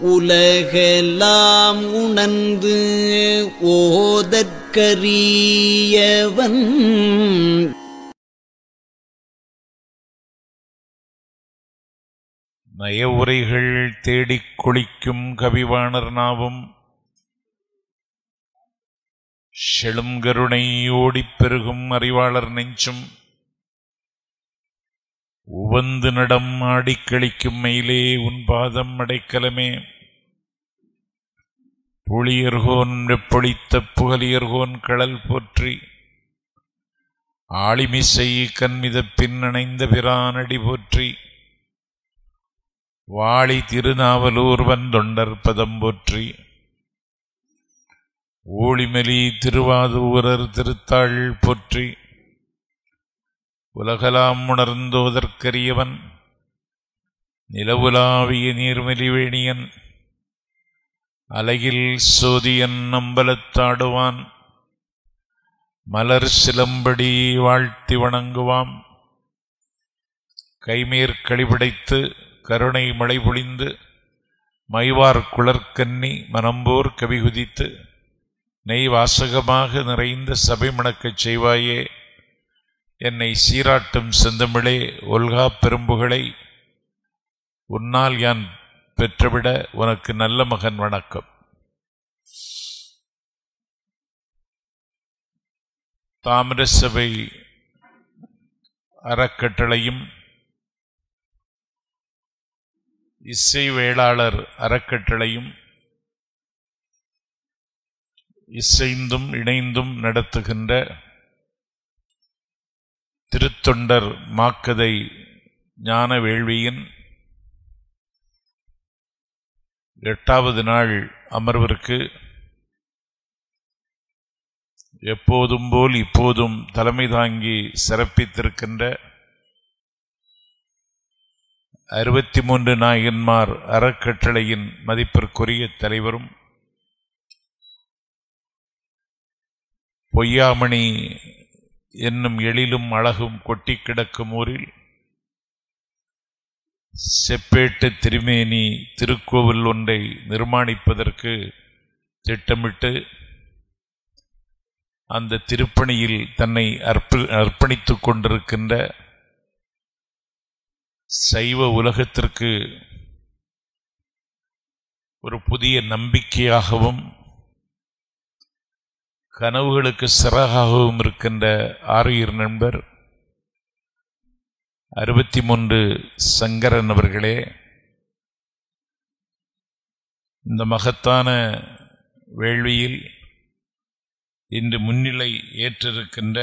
உலகெல்லாம் உணர்ந்து ஓதற்கரியவன் நய உரைகள் தேடிக் குளிக்கும் கவிவாணர் நாவும் செழுங்கருணை ஓடிப் பெருகும் அறிவாளர் நெஞ்சும் உவந்து நடம் ஆடிக் கழிக்கும் மயிலே உன் பாதம் அடைக்கலமே. புளியர்கோன் வெப்பொழித்த புகலியர்கோன் கடல் போற்றி ஆளிமிசை கண்மிதப்பின் அணைந்த பிரானடி போற்றி வாளி திருநாவலூர் வந்தொண்டர் பதம் போற்றி ஊழிமலி திருவாதூரர் திருத்தாள் போற்றி உலகலாம் உணர்ந்தோதற்கரியவன் நிலவுலாவிய நீர்மலிவேணியன் அலகில் சோதியன் அம்பலத்தாடுவான் மலர் சிலம்படி வாழ்த்தி வணங்குவாம் கைமேற்களிபடைத்து கருணை மழை பொழிந்து மைவார் குளர்கன்னி மனம்போர் கவிகுதித்து நெய் வாசகமாக நிறைந்த சபை மணக்கச் செய்வாயே. என்னை சீராட்டும் செந்தமிழே ஒல்கா பெரும்புகளை உன்னால் யான் பெற்றுவிட உனக்கு நல்ல மகன் வணக்கம். தாமிர சபை அறக்கட்டளையும் இசை வேளாளர் அறக்கட்டளையும் இசைந்தும் இணைந்தும் நடத்துகின்ற திருத்தொண்டர் மாக்கதை ஞான வேள்வியின் 8வது நாள் அமர்விற்கு எப்போதும் போல் இப்போதும் தலைமை தாங்கி சிறப்பித்திருக்கின்ற 63 நாயன்மார் அறக்கட்டளையின் மதிப்பிற்குரிய தலைவரும் பொய்யாமணி என்னும் எழிலும் அழகும் கொட்டி கிடக்கும் ஊரில் செப்பேட்டு திருமேனி திருக்கோவில் ஒன்றை நிர்மாணிப்பதற்கு திட்டமிட்டு அந்த திருப்பணியில் தன்னை அர்ப்பணித்துக் கொண்டிருக்கின்ற சைவ உலகத்திற்கு ஒரு புதிய நம்பிக்கையாகவும் கனவுகளுக்கு சிறகாகவும் இருக்கின்ற ஆருயிர் நண்பர் 63 சங்கரன் அவர்களே, இந்த மகத்தான வேள்வியில் இன்று முன்னிலை ஏற்றிருக்கின்ற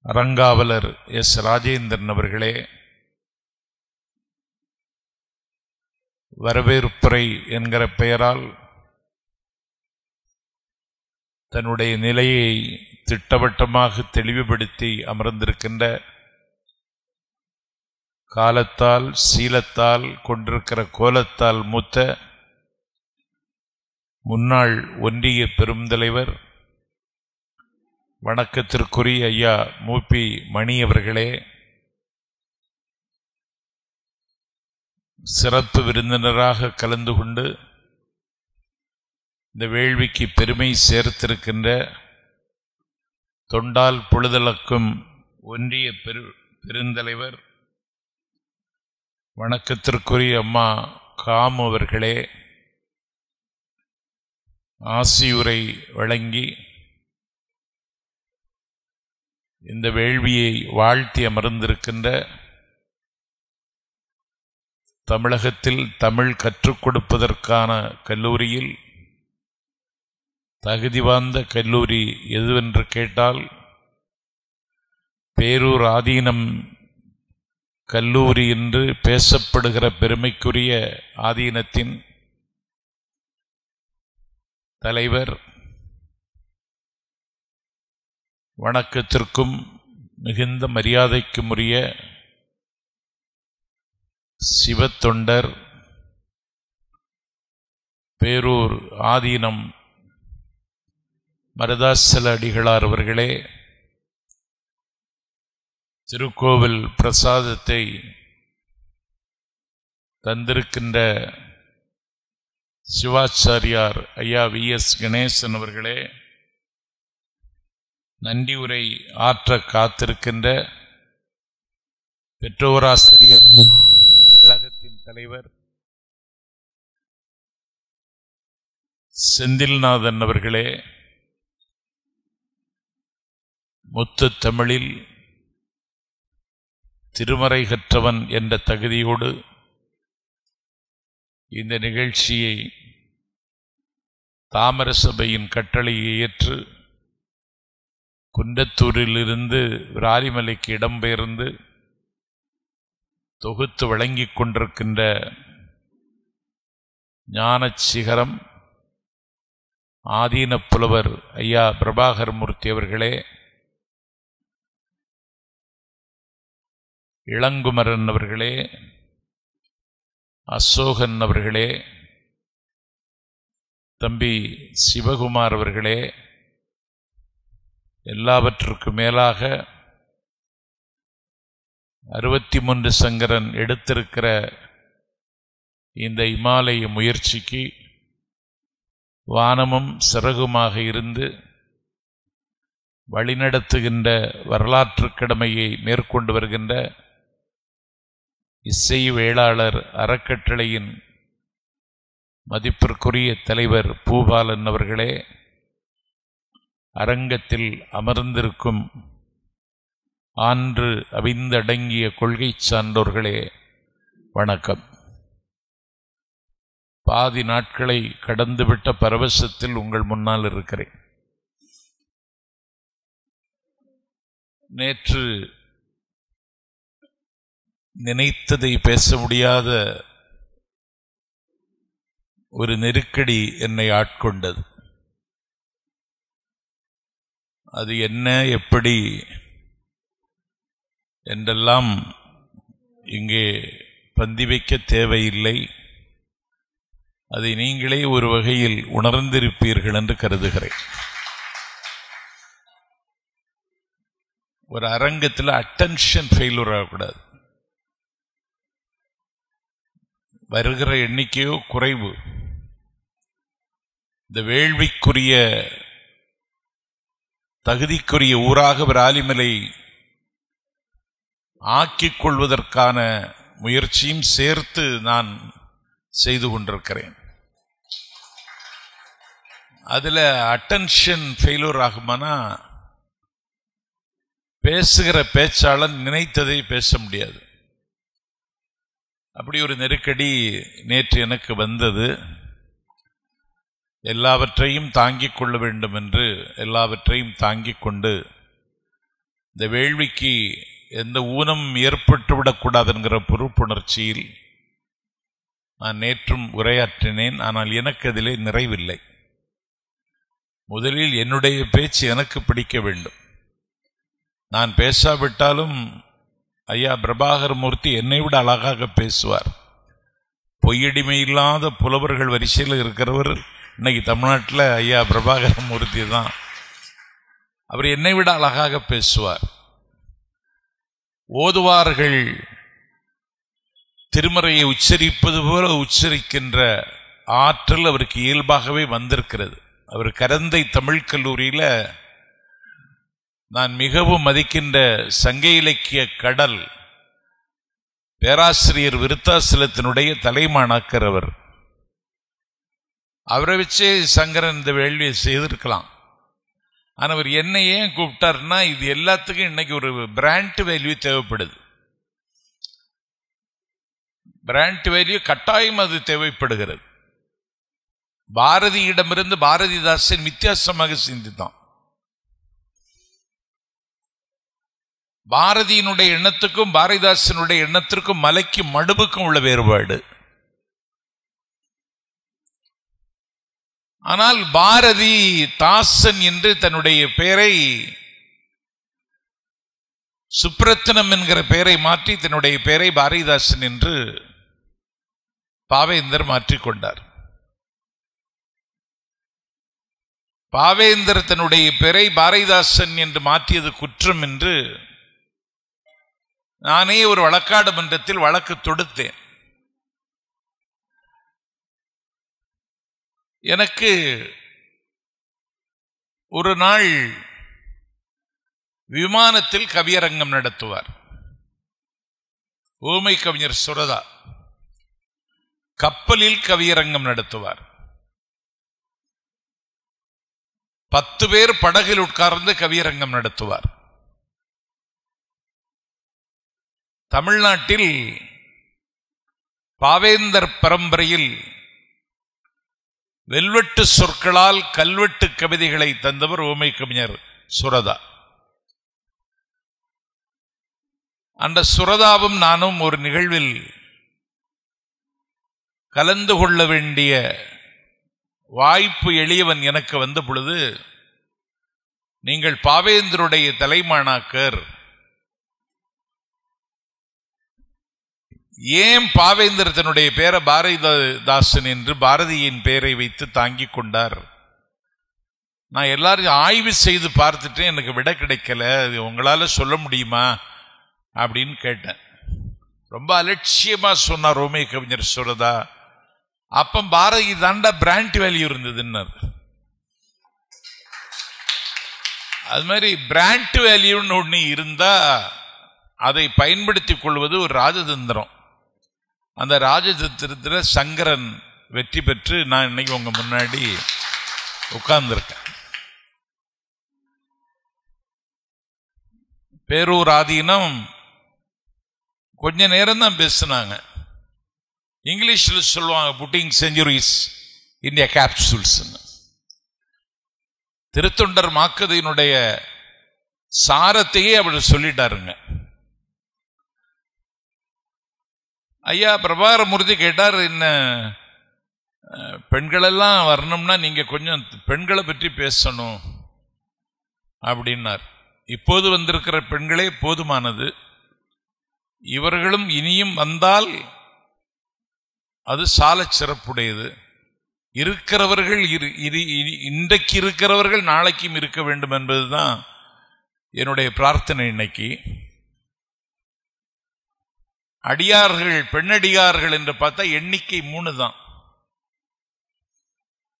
அறங்காவலர் எஸ். ராஜேந்திரன் அவர்களே, வரவேற்புரை என்கிற பெயரால் தன்னுடைய நிலையை திட்டவட்டமாக தெளிவுபடுத்தி அமர்ந்திருக்கின்ற காலத்தால் சீலத்தால் கொண்டிருக்கிற கோலத்தால் மூத்த முன்னாள் ஒன்றிய பெருந்தலைவர் வணக்கத்திற்குரிய ஐயா மூப்பி மணி அவர்களே, சிறப்பு விருந்தினராக கலந்து கொண்டு இந்த வேள்விக்கு பெருமை சேர்த்திருக்கின்ற தொண்டால் பொழுதலக்கும் ஒன்றிய பெருந்தலைவர் வணக்கத்திற்குரிய அம்மா காமு அவர்களே, ஆசியுரை வழங்கி இந்த வேள்வியை வாழ்த்தி அமர்ந்திருக்கின்ற தமிழகத்தில் தமிழ் கற்றுக் கொடுப்பதற்கான கல்லூரியில் தகுதி வாய்ந்த கல்லூரி எதுவென்று கேட்டால் பேரூர் ஆதீனம் கல்லூரி என்று பேசப்படுகிற பெருமைக்குரிய ஆதீனத்தின் தலைவர் வணக்கத்திற்கும் மிகுந்த மரியாதைக்கும் உரிய சிவத்தொண்டர் பேரூர் ஆதீனம் மருதாசல அடிகளார் அவர்களே, திருக்கோவில் பிரசாதத்தை தந்திருக்கின்ற சிவாச்சாரியார் ஐயா VS கணேசன் அவர்களே, நன்றி உரை ஆற்ற காத்திருக்கின்ற பெற்றோராசிரியர் கழகத்தின் தலைவர் செந்தில்நாதன் அவர்களே, முத்து தமிழில் திருமறை கற்றவன் என்ற தகுதியோடு இந்த நிகழ்ச்சியை தாமர சபையின் கட்டளையை ஏற்று குன்றத்தூரிலிருந்து விராலிமலைக்கு இடம்பெயர்ந்து தொகுத்து வழங்கிக் கொண்டிருக்கின்ற ஞானச் சிகரம் ஆதீன புலவர் ஐயா பிரபாகர் மூர்த்தி அவர்களே, இளங்குமரன் அவர்களே, அசோகன் அவர்களே, தம்பி சிவகுமார் அவர்களே, எல்லாவற்றுக்கும் மேலாக 63 சங்கரன் எடுத்திருக்கிற இந்த இமாலய முயற்சிக்கு வானமும் சிறகுமாக இருந்து வழிநடத்துகின்ற வரலாற்று கடமையை மேற்கொண்டு வருகின்ற இசை வேளாளர் அறக்கட்டளையின் மதிப்பிற்குரிய தலைவர் பூபாலன் அவர்களே, அரங்கத்தில் அமர்ந்திருக்கும் ஆன்று அவிந்தடங்கிய கொள்கை சான்றோர்களே, வணக்கம். பாதி நாட்களை கடந்துவிட்ட பரவசத்தில் உங்கள் முன்னால் இருக்கிறேன். நேற்று நினைத்ததை பேச முடியாத ஒரு நெருக்கடி என்னை ஆட்கொண்டது. அது என்ன, எப்படி என்றெல்லாம் இங்கே பந்தி வைக்க தேவையில்லை. அதை நீங்களே ஒரு வகையில் உணர்ந்திருப்பீர்கள் என்று கருதுகிறேன். ஒரு அரங்கத்தில் அட்டென்ஷன் ஃபெயிலூர் ஆகக்கூடாது. வருகிற எண்ணிக்கையோ குறைவு. இந்த வேள்விக்குரிய தகுதிக்குரிய ஊராக விராலிமலை ஆக்கிக் கொள்வதற்கான முயற்சியும் சேர்த்து நான் செய்து கொண்டிருக்கிறேன். அதில் அட்டென்ஷன் ஃபெயிலூர் ஆகுமானா பேசுகிற பேச்சாளன் நினைத்ததை பேச முடியாது. அப்படி ஒரு நெருக்கடி நேற்று எனக்கு வந்தது. எல்லாவற்றையும் தாங்கிக் கொள்ள வேண்டும் என்று எல்லாவற்றையும் தாங்கிக் கொண்டு இந்த வேள்விக்கு எந்த ஊனம் ஏற்பட்டுவிடக்கூடாது என்கிற பொறுப்புணர்ச்சியில் நான் நேற்றும் உரையாற்றினேன். ஆனால் எனக்கு அதிலே நிறைவில்லை. முதலில் என்னுடைய பேச்சு எனக்கு பிடிக்க வேண்டும். நான் பேசாவிட்டாலும் ஐயா பிரபாகர் மூர்த்தி என்னை விட அழகாக பேசுவார். பொய்யடிமை இல்லாத புலவர்கள் வரிசையில் இருக்கிறவர் இன்னைக்கு தமிழ்நாட்டில் ஐயா பிரபாகர் மூர்த்தி தான். அவர் என்னை விட அழகாக பேசுவார். ஓதுவார்கள் திருமறையை உச்சரிப்பது போல உச்சரிக்கின்ற ஆற்றல் அவருக்கு இயல்பாகவே வந்திருக்கிறது. அவர் கரந்தை தமிழ் கல்லூரியில் நான் மிகவும் மதிக்கின்ற சங்க இலக்கிய கடல் பேராசிரியர் விருத்தாசலத்தினுடைய தலைமாணாக்கர் அவர். அவரை வச்சே சங்கரன் இந்த வேள்வியை செய்திருக்கலாம். ஆனால் அவர் என்ன ஏன் கூப்பிட்டார்னா, இது எல்லாத்துக்கும் இன்னைக்கு ஒரு பிராண்ட் வேல்யூ தேவைப்படுது. பிராண்ட் வேல்யூ கட்டாயம் அது தேவைப்படுகிறது. பாரதியிடமிருந்து பாரதிதாசன் வித்தியாசமாக சிந்தித்தான். பாரதியினுடைய எண்ணத்துக்கும் பாரதிதாசனுடைய எண்ணத்திற்கும் மலைக்கும் மடுவுக்கும் உள்ள வேறுபாடு. ஆனால் பாரதி தாசன் என்று தன்னுடைய பெயரை சுப்ரத்னம் என்கிற பெயரை மாற்றி தன்னுடைய பெயரை பாரதிதாசன் என்று பாவேந்தர் மாற்றிக்கொண்டார். பாவேந்தர் தன்னுடைய பெயரை பாரதிதாசன் என்று மாற்றியது குற்றம் என்று நானே ஒரு வழக்காடு மன்றத்தில் வழக்கு தொடுத்தேன். எனக்கு ஒரு நாள் விமானத்தில் கவியரங்கம் நடத்துவார். ஊமை கவிஞர் சுரதா கப்பலில் கவியரங்கம் நடத்துவார். 10 பேர் படகில் உட்கார்ந்து கவியரங்கம் நடத்துவார். தமிழ்நாட்டில் பாவேந்தர் பரம்பரையில் வெல்வெட்டு சொற்களால் கல்வெட்டு கவிதைகளை தந்தவர் ஊமை கவிஞர் சுரதா. அந்த சுரதாவும் நானும் ஒரு நிகழ்வில் கலந்து கொள்ள வேண்டிய வாய்ப்பு எளியவன் எனக்கு வந்த பொழுது, நீங்கள் பாவேந்தருடைய தலைமாணாக்கர், ஏன் பாவேந்தர் தன்னுடைய பேரை பாரதிதாசன் என்று பாரதியின் பெயரை வைத்து தாங்கிக் கொண்டார்? நான் எல்லாரும் ஆய்வு செய்து பார்த்துட்டு எனக்கு விட கிடைக்கல, உங்களால சொல்ல முடியுமா அப்படின்னு கேட்டேன். ரொம்ப அலட்சியமா சொன்னார் ஊமை கவிஞர் சுரதா. அப்ப பாரதி தாண்டா பிராண்ட் வேல்யூ இருந்ததுன்னு. அது மாதிரி பிராண்ட் வேல்யூன்னு ஒண்ணு இருந்தா அதை பயன்படுத்திக் கொள்வது ஒரு ராஜதந்திரம். அந்த ராஜதந்திரத்தில் சங்கரன் வெற்றி பெற்று நான் இன்னைக்கு உங்க முன்னாடி உட்கார்ந்திருக்கேன். பேரூர் ஆதீனம் கொஞ்ச நேரம் தான் பேசினாங்க. இங்கிலீஷ்ல சொல்லுவாங்க புட்டிங் செஞ்சுரிஸ் இந்தியா கேப்சூல்ஸ். திருத்தொண்டர் மாக்கதையினுடைய சாரத்தையே அவர் சொல்லிட்டாருங்க. ஐயா பிரபாகரமூர்த்தி கேட்டார், என்ன பெண்களெல்லாம் வரணும்னா நீங்க கொஞ்சம் பெண்களை பற்றி பேசணும் அப்படின்னார். இப்போது வந்திருக்கிற பெண்களே போதுமானது, இவர்களும் இனியும் வந்தால் அது சால சிறப்புடையது. இருக்கிறவர்கள் இன்றைக்கு இருக்கிறவர்கள் நாளைக்கும் இருக்க வேண்டும் என்பதுதான் என்னுடைய பிரார்த்தனை. இன்னைக்கு அடியார்கள், பெண்ணடியார்கள் என்று பார்த்தா எண்ணிக்கை 3 தான்.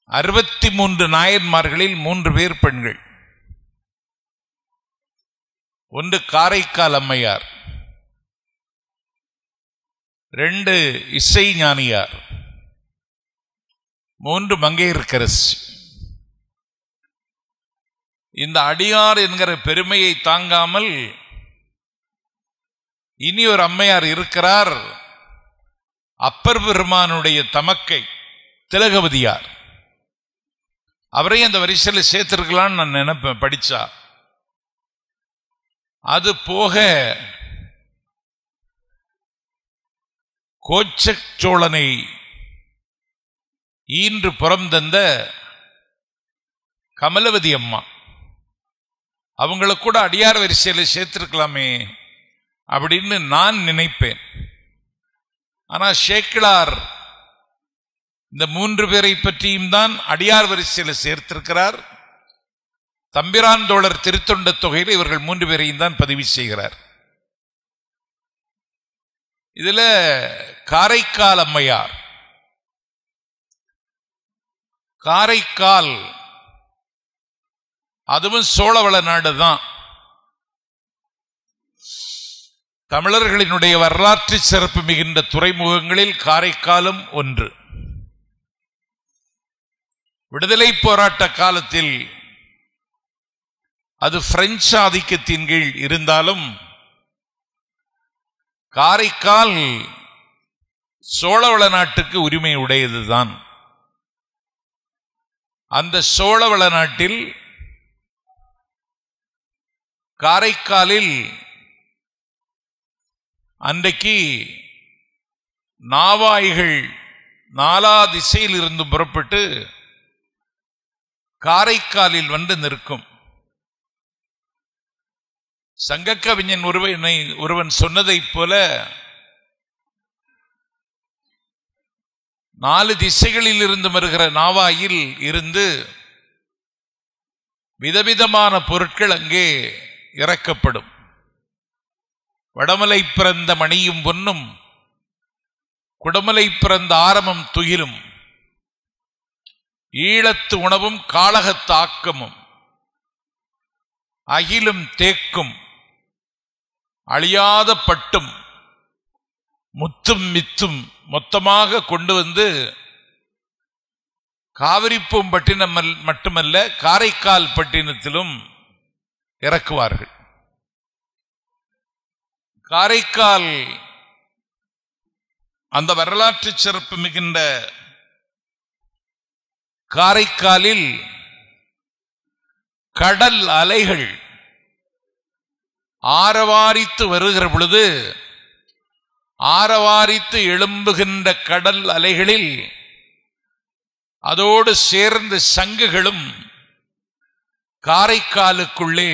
63 நாயன்மார்களில் 3 பேர் பெண்கள். ஒன்று காரைக்கால் அம்மையார், 2 இசை ஞானியார், 3 மங்கையர்க்கரசி. இந்த அடியார் என்கிற பெருமையை தாங்காமல் இனி ஒரு அம்மையார் இருக்கிறார், அப்பர் பெருமானுடைய தமக்கை திலகவதியார். அவரையும் அந்த வரிசையில் சேர்த்திருக்கலான்னு நான் நினைப்பேன் படிச்சா. அது போக கோச்சச்சோழனை ஈன்று புறம் தந்த கமலவதி அம்மா, அவங்கள கூட அடியார் வரிசையில் சேர்த்திருக்கலாமே அப்படின்னு நான் நினைப்பேன். ஆனா சேக்கிழார் இந்த 3 பேரை பற்றியும் தான் அடியார் வரிசையில் சேர்த்திருக்கிறார். தம்பிரான் தோழர் திருத்தொண்ட தொகையில் இவர்கள் 3 பேரையும் தான் பதிவு செய்கிறார். இதுல காரைக்கால் அம்மையார், காரைக்கால் அதுவும் சோழவள நாடு தான். தமிழர்களினுடைய வரலாற்று சிறப்பு மிகுந்த துறைமுகங்களில் காரைக்காலும் ஒன்று. விடுதலை போராட்ட காலத்தில் அது பிரெஞ்சு ஆதிக்கத்தின் கீழ் இருந்தாலும் காரைக்கால் சோழவள நாட்டுக்கு உரிமை உடையதுதான். அந்த சோழவள நாட்டில் காரைக்காலில் அன்றைக்கு நாவாய்கள் 4 திசையில் இருந்து புறப்பட்டு காரைக்காலில் வந்து நிற்கும். சங்கக்கவிஞன் ஒருவன் சொன்னதைப் போல 4 திசைகளில் இருந்து வருகிற நாவாயில் இருந்து விதவிதமான பொருட்கள் அங்கே இறக்கப்படும். வடமலை பிறந்த மணியும் பொன்னும், குடமலை பிறந்த ஆரமும் துயிலும், ஈழத்து உணவும் காளகத்து ஆக்கமும் அகிலும் தேக்கும் அழியாத பட்டும் முத்தும் மித்தும் மொத்தமாக கொண்டு வந்து காவிரிப்பூம்பட்டினம் மட்டுமல்ல காரைக்கால் பட்டினத்திலும் இறக்குவார்கள். காரைக்கால் அந்த வரலாற்று சிறப்பு மிகுந்த காரைக்காலில் கடல் அலைகள் ஆரவாரித்து வருகிற பொழுது ஆரவாரித்து எழும்புகின்ற கடல் அலைகளில் அதோடு சேர்ந்த சங்குகளும் காரைக்காலுக்குள்ளே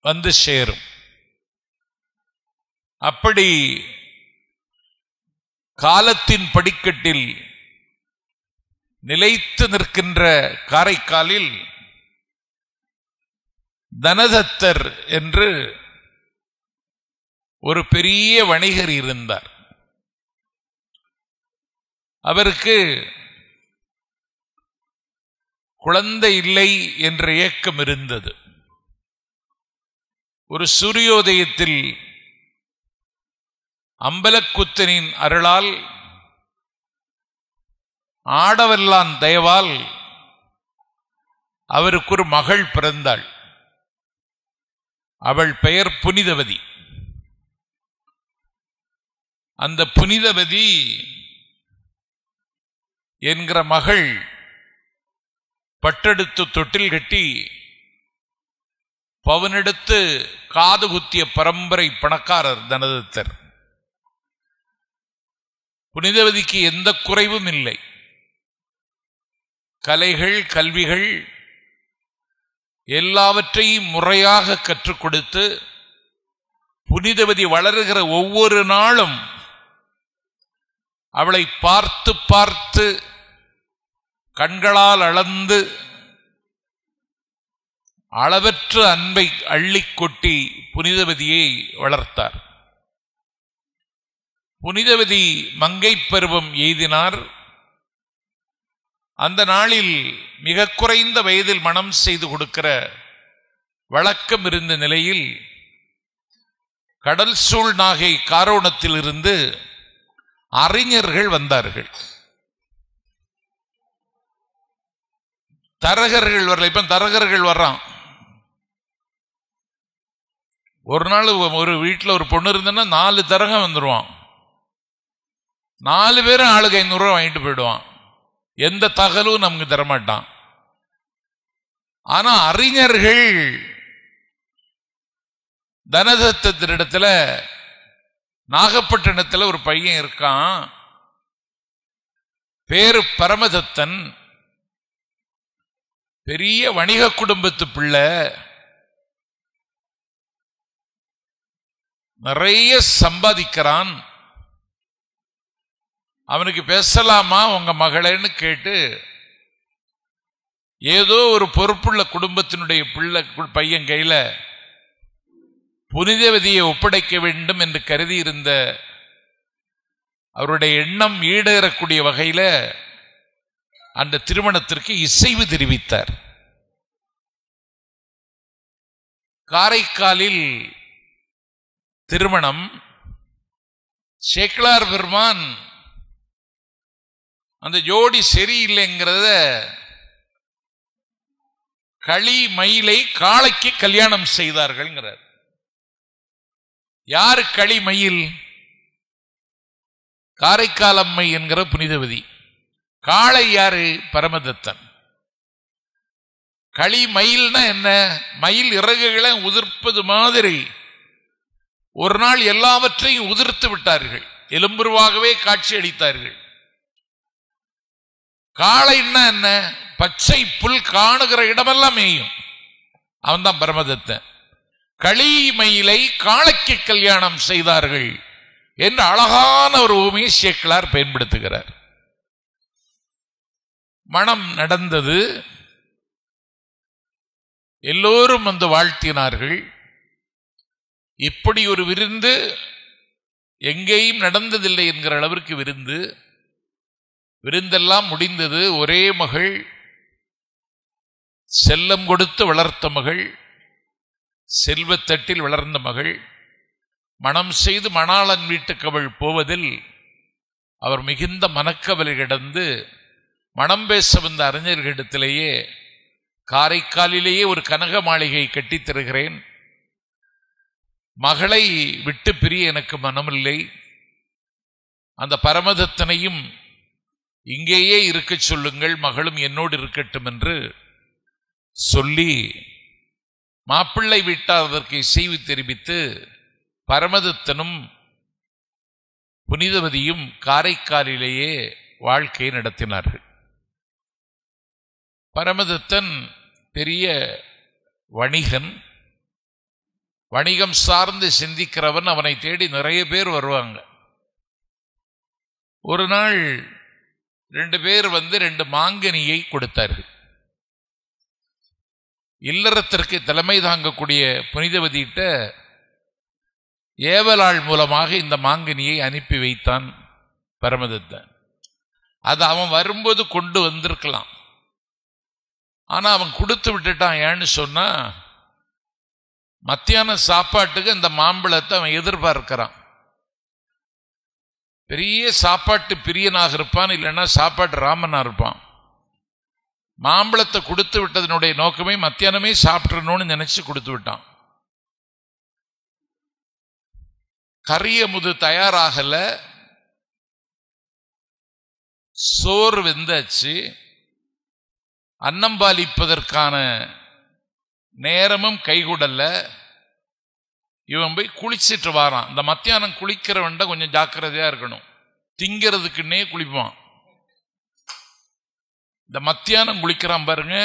வந்து சேரும். அப்படி காலத்தின் படிக்கட்டில் நிலைத்து நிற்கின்ற காரைக்காலில் தனதத்தர் என்று ஒரு பெரிய வணிகர் இருந்தார். அவருக்கு குழந்தை இல்லை என்ற ஏக்கம் இருந்தது. ஒரு சூரியோதயத்தில் அம்பலக்குத்தனின் அருளால் ஆடவல்லான் தயவால் அவருக்கு ஒரு மகள் பிறந்தாள். அவள் பெயர் புனிதவதி. அந்த புனிதவதி என்கிற மகள் பட்டெடுத்து தொட்டில் கட்டி பவனெடுத்து காது குத்திய பரம்பரை பணக்காரர் தனதத்தர். புனிதவதிக்கு எந்த குறைவும் இல்லை. கலைகள் கல்விகள் எல்லாவற்றையும் முறையாக கற்றுக் கொடுத்து புனிதவதி வளருகிற ஒவ்வொரு நாளும் அவளை பார்த்து பார்த்து கண்களால் அளந்து அளவற்ற அன்பை அள்ளி கொட்டி புனிதவதியை வளர்த்தார். புனிதவதி மங்கை பருவம் எய்தினார். அந்த நாளில் மிக குறைந்த வயதில் மனம் செய்து கொடுக்கிற வழக்கம் இருந்த நிலையில் கடல் சூழ் நாகை காரோணத்தில் இருந்து அறிஞர்கள் வந்தார்கள். தரகர்கள் வரல. இப்ப தரகர்கள் வர்றான். ஒரு நாள் ஒரு வீட்டில் ஒரு பொண்ணு இருந்ததுன்னா 4 தரகம் வந்துடுவான். 4 பேரும் ஆளுக்கு 500 ரூபா வாங்கிட்டு போயிடுவான். எந்த தகவலும் நமக்கு தரமாட்டான். ஆனா அறிஞர்கள் தனதத்தத்தினிடத்துல நாகப்பட்டினத்துல ஒரு பையன் இருக்கான், பேரு பரமதத்தன், பெரிய வணிக குடும்பத்து பிள்ளை, நிறைய சம்பாதிக்கிறான், அவனுக்கு பேசலாமா உங்க மகளேன்னு கேட்டு ஏதோ ஒரு பொறுப்புள்ள குடும்பத்தினுடைய பையன் கையில புனிதவதியை ஒப்படைக்க வேண்டும் என்று கருதி இருந்த அவருடைய எண்ணம் ஈடேறக்கூடிய வகையில அந்த திருமணத்திற்கு இசைவு தெரிவித்தார். காரைக்காலில் திருமணம். சேக்கிழார் பெருமான் அந்த ஜோடி சரியில்லைங்கிறத களி மயிலை காளைக்கு கல்யாணம் செய்தார்கள். யாரு களி மயில்? காரைக்கால் அம்மை என்கிற புனிதவதி. காளை யாரு? பரமதத்தன். களி மயில்னா என்ன? மயில் இறகுகளை உதிர்ப்பது மாதிரி ஒரு நாள் எல்லாவற்றையும் உதிர்த்து விட்டார்கள். எலும்புருவாகவே காட்சி அளித்தார்கள். காளைன்னா என்ன? பச்சை புல் காணுகிற இடமெல்லாம் மேயும். அவன் தான் பரமதத்தன். களி மயிலை காளைக்கு கல்யாணம் செய்தார்கள் என்று அழகான ஒரு உவமையை சேக்கிழார் பயன்படுத்துகிறார். மணம் நடந்தது. எல்லோரும் வந்து வாழ்த்தினார்கள். இப்படி ஒரு விருந்து எங்கேயும் நடந்ததில்லை என்கிற அளவிற்கு விருந்து. விருந்தெல்லாம் முடிந்தது. ஒரே மகள், செல்லம் கொடுத்து வளர்த்த மகள், செல்வத்தட்டில் வளர்ந்த மகள். மணம் செய்து மணாளன் வீட்டுக்கு அவள் போவதில் அவர் மிகுந்த மனக்கவலை கிடந்து மணம் பேச வந்த அறிஞர்களிடத்திலேயே காரைக்காலிலேயே ஒரு கனக மாளிகை கட்டித் தருகிறேன், மகளை விட்டு பிரிய எனக்கு மனமில்லை, அந்த பரமதத்தனையும் இங்கேயே இருக்க சொல்லுங்கள், மகளும் என்னோடு இருக்கட்டும் என்று சொல்லி மாப்பிள்ளை வீட்டார் அதற்கு இசைவு தெரிவித்து பரமதத்தனும் புனிதவதியும் காரைக்காலிலேயே வாழ்க்கை நடத்தினார்கள். பரமதத்தன் பெரிய வணிகன், வணிகம் சார்ந்து சிந்திக்கிறவன். அவனை தேடி நிறைய பேர் வருவாங்க. ஒரு நாள் 2 பேர் வந்து 2 மாங்கனியை கொடுத்தார்கள். இல்லறத்திற்கு தலைமை தாங்கக்கூடிய புனிதவதியிட்ட ஏவலாள் மூலமாக இந்த மாங்கனியை அனுப்பி வைத்தான் பரமதத்தன். அது அவன் வரும்போது கொண்டு வந்திருக்கலாம், ஆனா அவன் கொடுத்து விட்டுட்டான். ஏன்னு சொன்னா, மத்தியான சாப்பாட்டுக்கு அந்த மாம்பழத்தை அவன் எதிர்பார்க்கிறான். பெரிய சாப்பாட்டு பிரியனாக இருப்பான், இல்லைன்னா சாப்பாட்டு ராமனா இருப்பான். மாம்பழத்தை கொடுத்து விட்டதனுடைய நோக்கமே மத்தியானமே சாப்பிடணும்னு நினைச்சு கொடுத்து விட்டான். கரியமுது தயாராகல, சோறு வெந்தாச்சு, அன்னம்பாலிப்பதற்கான நேரமும் கைகூடல்ல. இவன் போய் குளிச்சிட்டு வாரான். இந்த மத்தியானம் குளிக்கிறவன்ட கொஞ்சம் ஜாக்கிரதையா இருக்கணும், திங்கிறதுக்குன்னே குளிப்பான். இந்த மத்தியானம் குளிக்கிறான் பாருங்க,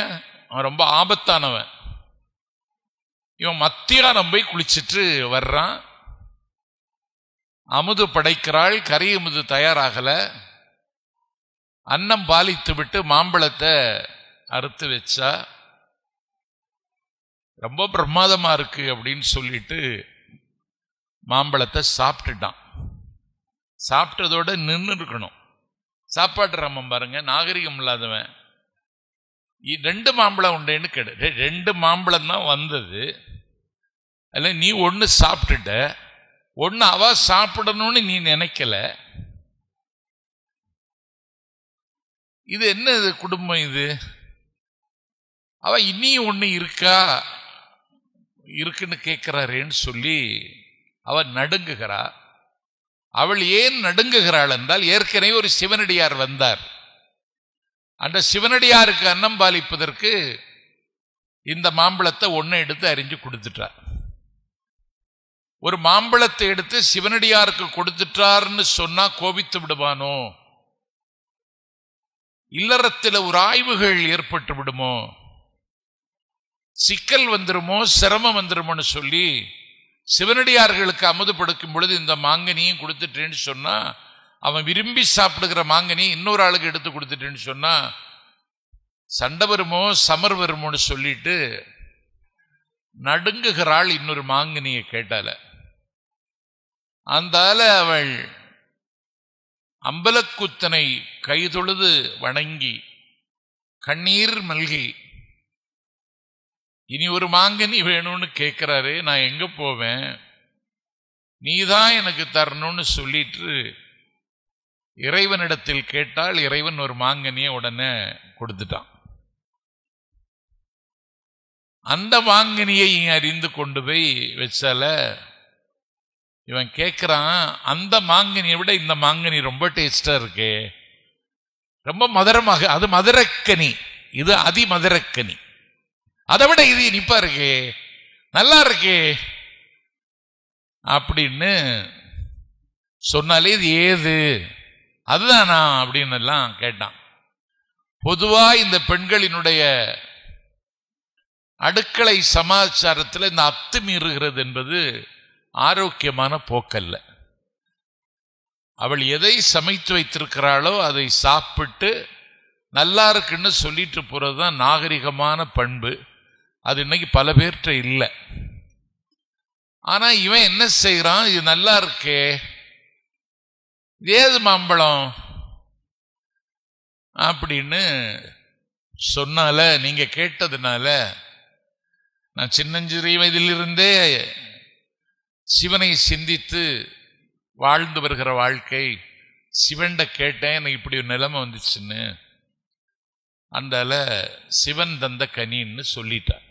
அவன் ரொம்ப ஆபத்தானவன். இவன் மத்தியானம் போய் குளிச்சிட்டு வர்றான். அமுது படைக்கிறாள், கறி அமுது தயாராகல. அன்னம் பாலித்து விட்டு மாம்பழத்தை அறுத்து வச்சா. ரொம்ப பிரமாதமா இருக்கு அப்படின்னு சொல்லிட்டு மாம்பழத்தை சாப்பிட்டுட்டான். சாப்பிட்டதோட நின்று இருக்கணும். சாப்பாட்டு ராமன் பாருங்க, நாகரிகம் இல்லாதவன். 2 மாம்பழம் உண்டேன்னு கேடு. 2 மாம்பழம் தான் வந்தது. அல்ல, நீ 1 சாப்பிட்டுட்ட, 1 அவ சாப்பிடணும்னு நீ நினைக்கல. இது என்ன இது குடும்பம் இது? அவ இனி 1 இருக்கா இருக்குன்னு கேட்கிறாரேன்னு சொல்லி அவள் நடுங்குகிறா. அவள் ஏன் நடுங்குகிறாள் என்றால், ஏற்கனவே ஒரு சிவனடியார் வந்தார். அந்த சிவனடியாருக்கு அன்னம் பாலிப்பதற்கு இந்த மாம்பழத்தை 1 எடுத்து அரிஞ்சு கொடுத்துட்டார். ஒரு மாம்பழத்தை எடுத்து சிவனடியாருக்கு கொடுத்துட்டார்னு சொன்னா கோபித்து விடுவானோ, இல்லறத்தில் ஒரு ஆய்வுகள் ஏற்பட்டு விடுமோ, சிக்கல் வந்துருமோ, சிரமம் வந்துருமோன்னு சொல்லி சிவனடியார்களுக்கு அமுது படுக்கும் பொழுது இந்த மாங்கனியும் கொடுத்துட்டேன்னு சொன்னா, அவன் விரும்பி சாப்பிடுகிற மாங்கனி இன்னொரு ஆளுக்கு எடுத்து கொடுத்துட்டேன்னு சொன்னா சண்டை வருமோ சமர் வருமோன்னு சொல்லிட்டு நடுங்குகிறாள். இன்னொரு மாங்கனியை கேட்டால அந்த அவள் அம்பலக்குத்தனை கைதொழுது வணங்கி கண்ணீர் மல்கி, இனி ஒரு மாங்கனி வேணும்னு கேட்கிறாரு, நான் எங்க போவேன், நீதான் எனக்கு தரணும்னு சொல்லிட்டு இறைவனிடத்தில் கேட்டால் இறைவன் ஒரு மாங்கனியை உடனே கொடுத்துட்டான். அந்த மாங்கனியை அறிந்து கொண்டு போய் வச்சால இவன் கேட்கிறான், அந்த மாங்கனியை விட இந்த மாங்கனி ரொம்ப டேஸ்டா இருக்கே, ரொம்ப மதுரமாக, அது மதுரக்கனி, இது அதி மதுரக்கனி, அதை விட இது இனிப்பா இருக்கே, நல்லா இருக்கே அப்படின்னு சொன்னாலே இது ஏது அதுதானா அப்படின்னு எல்லாம் கேட்டான். பொதுவா இந்த பெண்களினுடைய அடுக்களை சமாச்சாரத்தில் இந்த அத்துமீறுகிறது என்பது ஆரோக்கியமான போக்கல்ல. அவள் எதை சமைத்து வைத்திருக்கிறாளோ அதை சாப்பிட்டு நல்லா இருக்குன்னு சொல்லிட்டு போறதுதான் நாகரிகமான பண்பு. அது இன்னைக்கு பல பேர்கிட்ட இல்லை. ஆனா இவன் என்ன செய்யறான், இது நல்லா இருக்கே, ஏது மாம்பழம், அப்படின்னு சொன்னால, நீங்க கேட்டதுனால நான் சின்னஞ்சிறிய வயதிலிருந்தே சிவனை சிந்தித்து வாழ்ந்து வருகிற வாழ்க்கை, சிவன்ட கேட்டேன், எனக்கு இப்படி ஒரு நிலைமை வந்துச்சுன்னு, அந்தால சிவன் தந்த கனின்னு சொல்லிட்டார்.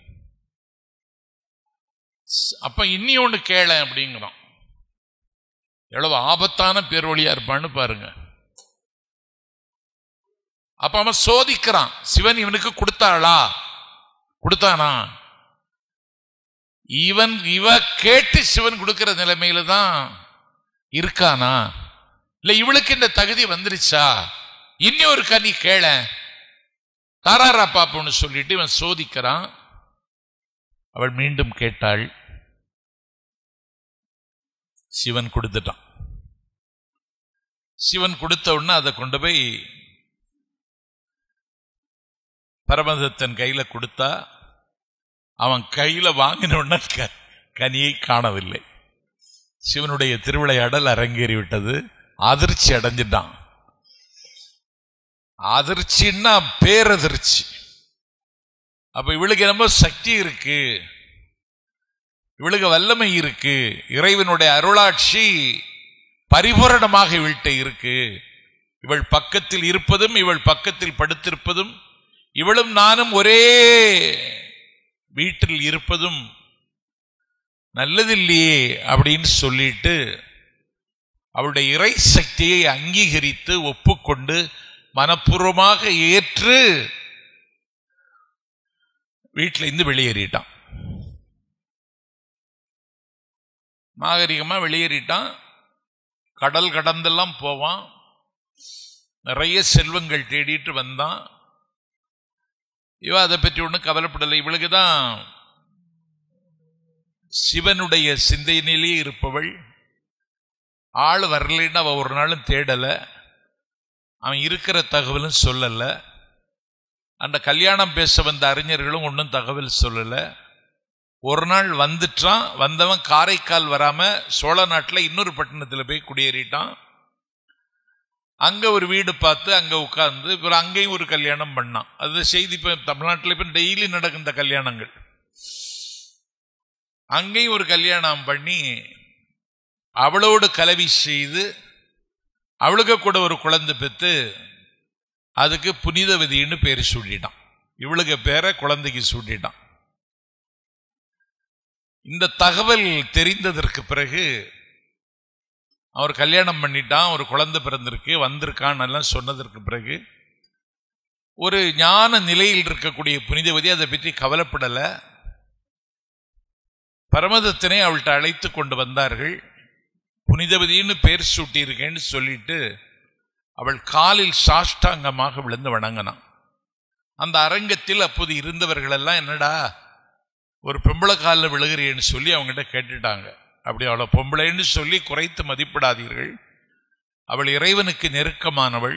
அப்ப இன்னி ஒண்ணு கேள அப்படிங்கிறான். எவ்வளவு ஆபத்தான பேர்வழியா இருப்பான்னு பாருங்க. அப்ப அவன் சோதிக்கிறான், சிவன் இவனுக்கு கொடுத்தாளா, கொடுத்தானா? இவ கேட்டு சிவன் கொடுக்கிற நிலைமையில தான் இருக்கானா, இல்ல இவளுக்கு இந்த தகுதி வந்துருச்சா, இன்னொரு கனி கேள தாராரா பாப்போன்னு சொல்லிட்டு இவன் சோதிக்கிறான். அவள் மீண்டும் கேட்டாள், சிவன் கொடுத்துட்டான். சிவன் கொடுத்த உடனே அதை கொண்டு போய் பரமதத்தன் கையில கொடுத்தா, அவன் கையில வாங்கின உடனே கனியை காணவில்லை. சிவனுடைய திருவிளையாடல் அரங்கேறி விட்டது. அதிர்ச்சி அடைஞ்சிட்டான். அதிர்ச்சின்னா பேரதிர்ச்சி. அப்ப இவளுக்கு ரொம்ப சக்தி இருக்கு, இவளுக்கு வல்லமை இருக்கு, இறைவனுடைய அருளாட்சி பரிபூரணமாக இவள்கிட்ட இருக்கு. இவள் பக்கத்தில் இருப்பதும் இவள் பக்கத்தில் படுத்திருப்பதும் இவளும் நானும் ஒரே வீட்டில் இருப்பதும் நல்லதில்லையே அப்படின்னு சொல்லிட்டு அவளுடைய இறை சக்தியை அங்கீகரித்து ஒப்புக்கொண்டு மனப்பூர்வமாக ஏற்று வீட்டில இருந்து வெளியேறிட்டான். நாகரிகமா வெளியேறிட்டான். கடல் கடந்தெல்லாம் போவான், நிறைய செல்வங்கள் தேடிட்டு வந்தான். இவ அதை பற்றி ஒன்றும் கவலைப்படலை. இவளுக்குதான் சிவனுடைய சிந்தையிலேயே இருப்பவள். ஆள் வரலைன்னு அவ ஒரு நாளும் தேடல, அவன் இருக்கிற தகவலும் சொல்லல. அந்த கல்யாணம் பேச வந்த அறிஞர்களும் ஒன்றும் தகவல் சொல்லல. ஒரு நாள் வந்துட்டான். வந்தவன் காரைக்கால் வராம சோழ நாட்டில் இன்னொரு பட்டணத்தில் போய் குடியேறிட்டான். அங்க ஒரு வீடு பார்த்து அங்க உட்கார்ந்து அங்கேயும் ஒரு கல்யாணம் பண்ணான். அது செய்தி இப்ப தமிழ்நாட்டில் இப்ப டெய்லி நடக்கின்ற கல்யாணங்கள். அங்கேயும் ஒரு கல்யாணம் பண்ணி அவளோடு கலவி செய்து அவளுக்கு கூட ஒரு குழந்தை பெற்று அதுக்கு புனிதவதின்னு பேர் சூட்டிட்டான். இவளுக்கு பேரை குழந்தைக்கு சூட்டிட்டான். இந்த தகவல் தெரிந்ததற்கு பிறகு அவர் கல்யாணம் பண்ணிட்டான், ஒரு குழந்தை பிறந்திருக்கு, வந்திருக்கான் எல்லாம் சொன்னதற்கு பிறகு ஒரு ஞான நிலையில் இருக்கக்கூடிய புனிதவதி அதை பற்றி கவலைப்படல. பரமதத்தனை அவள்கிட்ட அழைத்து கொண்டு வந்தார்கள். புனிதவதின்னு பேர் சூட்டியிருக்கேன்னு சொல்லிட்டு அவள் காலில் சாஷ்டாங்கமாக விழுந்து வணங்கினான். அந்த அரங்கத்தில் அப்போது இருந்தவர்கள் எல்லாம், என்னடா ஒரு பொம்பளை காலில் விழுகிறேன்னு சொல்லி அவங்ககிட்ட கேட்டுட்டாங்க. அப்படி அவளை பொம்பளைன்னு சொல்லி குறைத்து மதிப்பிடாதீர்கள். அவள் இறைவனுக்கு நெருக்கமானவள்,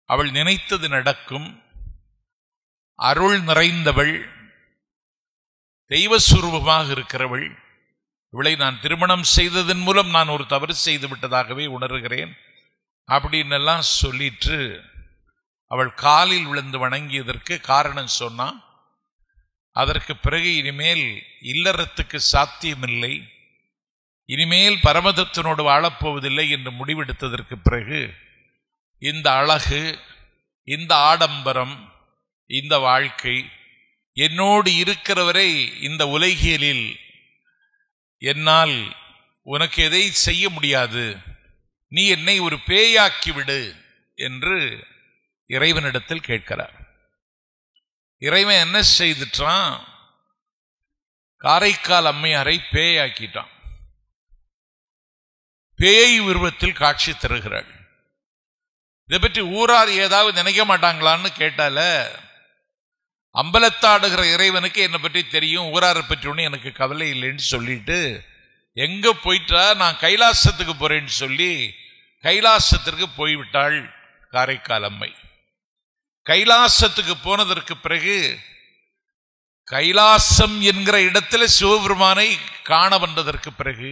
அவள் நினைத்தது நடக்கும், அருள் நிறைந்தவள், தெய்வ சுரூபமாக இருக்கிறவள். இவளை நான் திருமணம் செய்ததன் மூலம் நான் ஒரு தவறு செய்து விட்டதாகவே உணர்கிறேன் அப்படின்னு எல்லாம் சொல்லிட்டு அவள் காலில் விழுந்து வணங்கியதற்கு காரணம் சொன்னான். அதற்கு பிறகு இனிமேல் இல்லறத்துக்கு சாத்தியமில்லை, இனிமேல் பரமதத்தனோடு வாழப்போவதில்லை என்று முடிவெடுத்ததற்கு பிறகு இந்த அழகு, இந்த ஆடம்பரம், இந்த வாழ்க்கை என்னோடு இருக்கிறவரை இந்த உலகியலில் என்னால் உனக்கு எதை செய்ய முடியாது, நீ என்னை ஒரு பேயாக்கி விடு என்று இறைவனிடத்தில் கேட்கிறார். இறைவன் என்ன செய்துட்டான்? காரைக்கால் அம்மையாரை பேயாக்கிட்டான். பேய் உருவத்தில் காட்சி தருகிறாள். இதை பற்றி ஊரார் ஏதாவது நினைக்க மாட்டாங்களான்னு கேட்டால, அம்பலத்தாடுகிற இறைவனுக்கு என்னை பற்றி தெரியும், ஊராரை பற்றி ஒன்று எனக்கு கவலை இல்லைன்னு சொல்லிட்டு எங்க போயிட்டா, நான் கைலாசத்துக்கு போறேன்னு சொல்லி கைலாசத்திற்கு போய்விட்டாள் காரைக்கால் அம்மை. கைலாசத்துக்கு போனதற்கு பிறகு கைலாசம் என்கிற இடத்துல சிவபெருமானை காண வந்ததற்கு பிறகு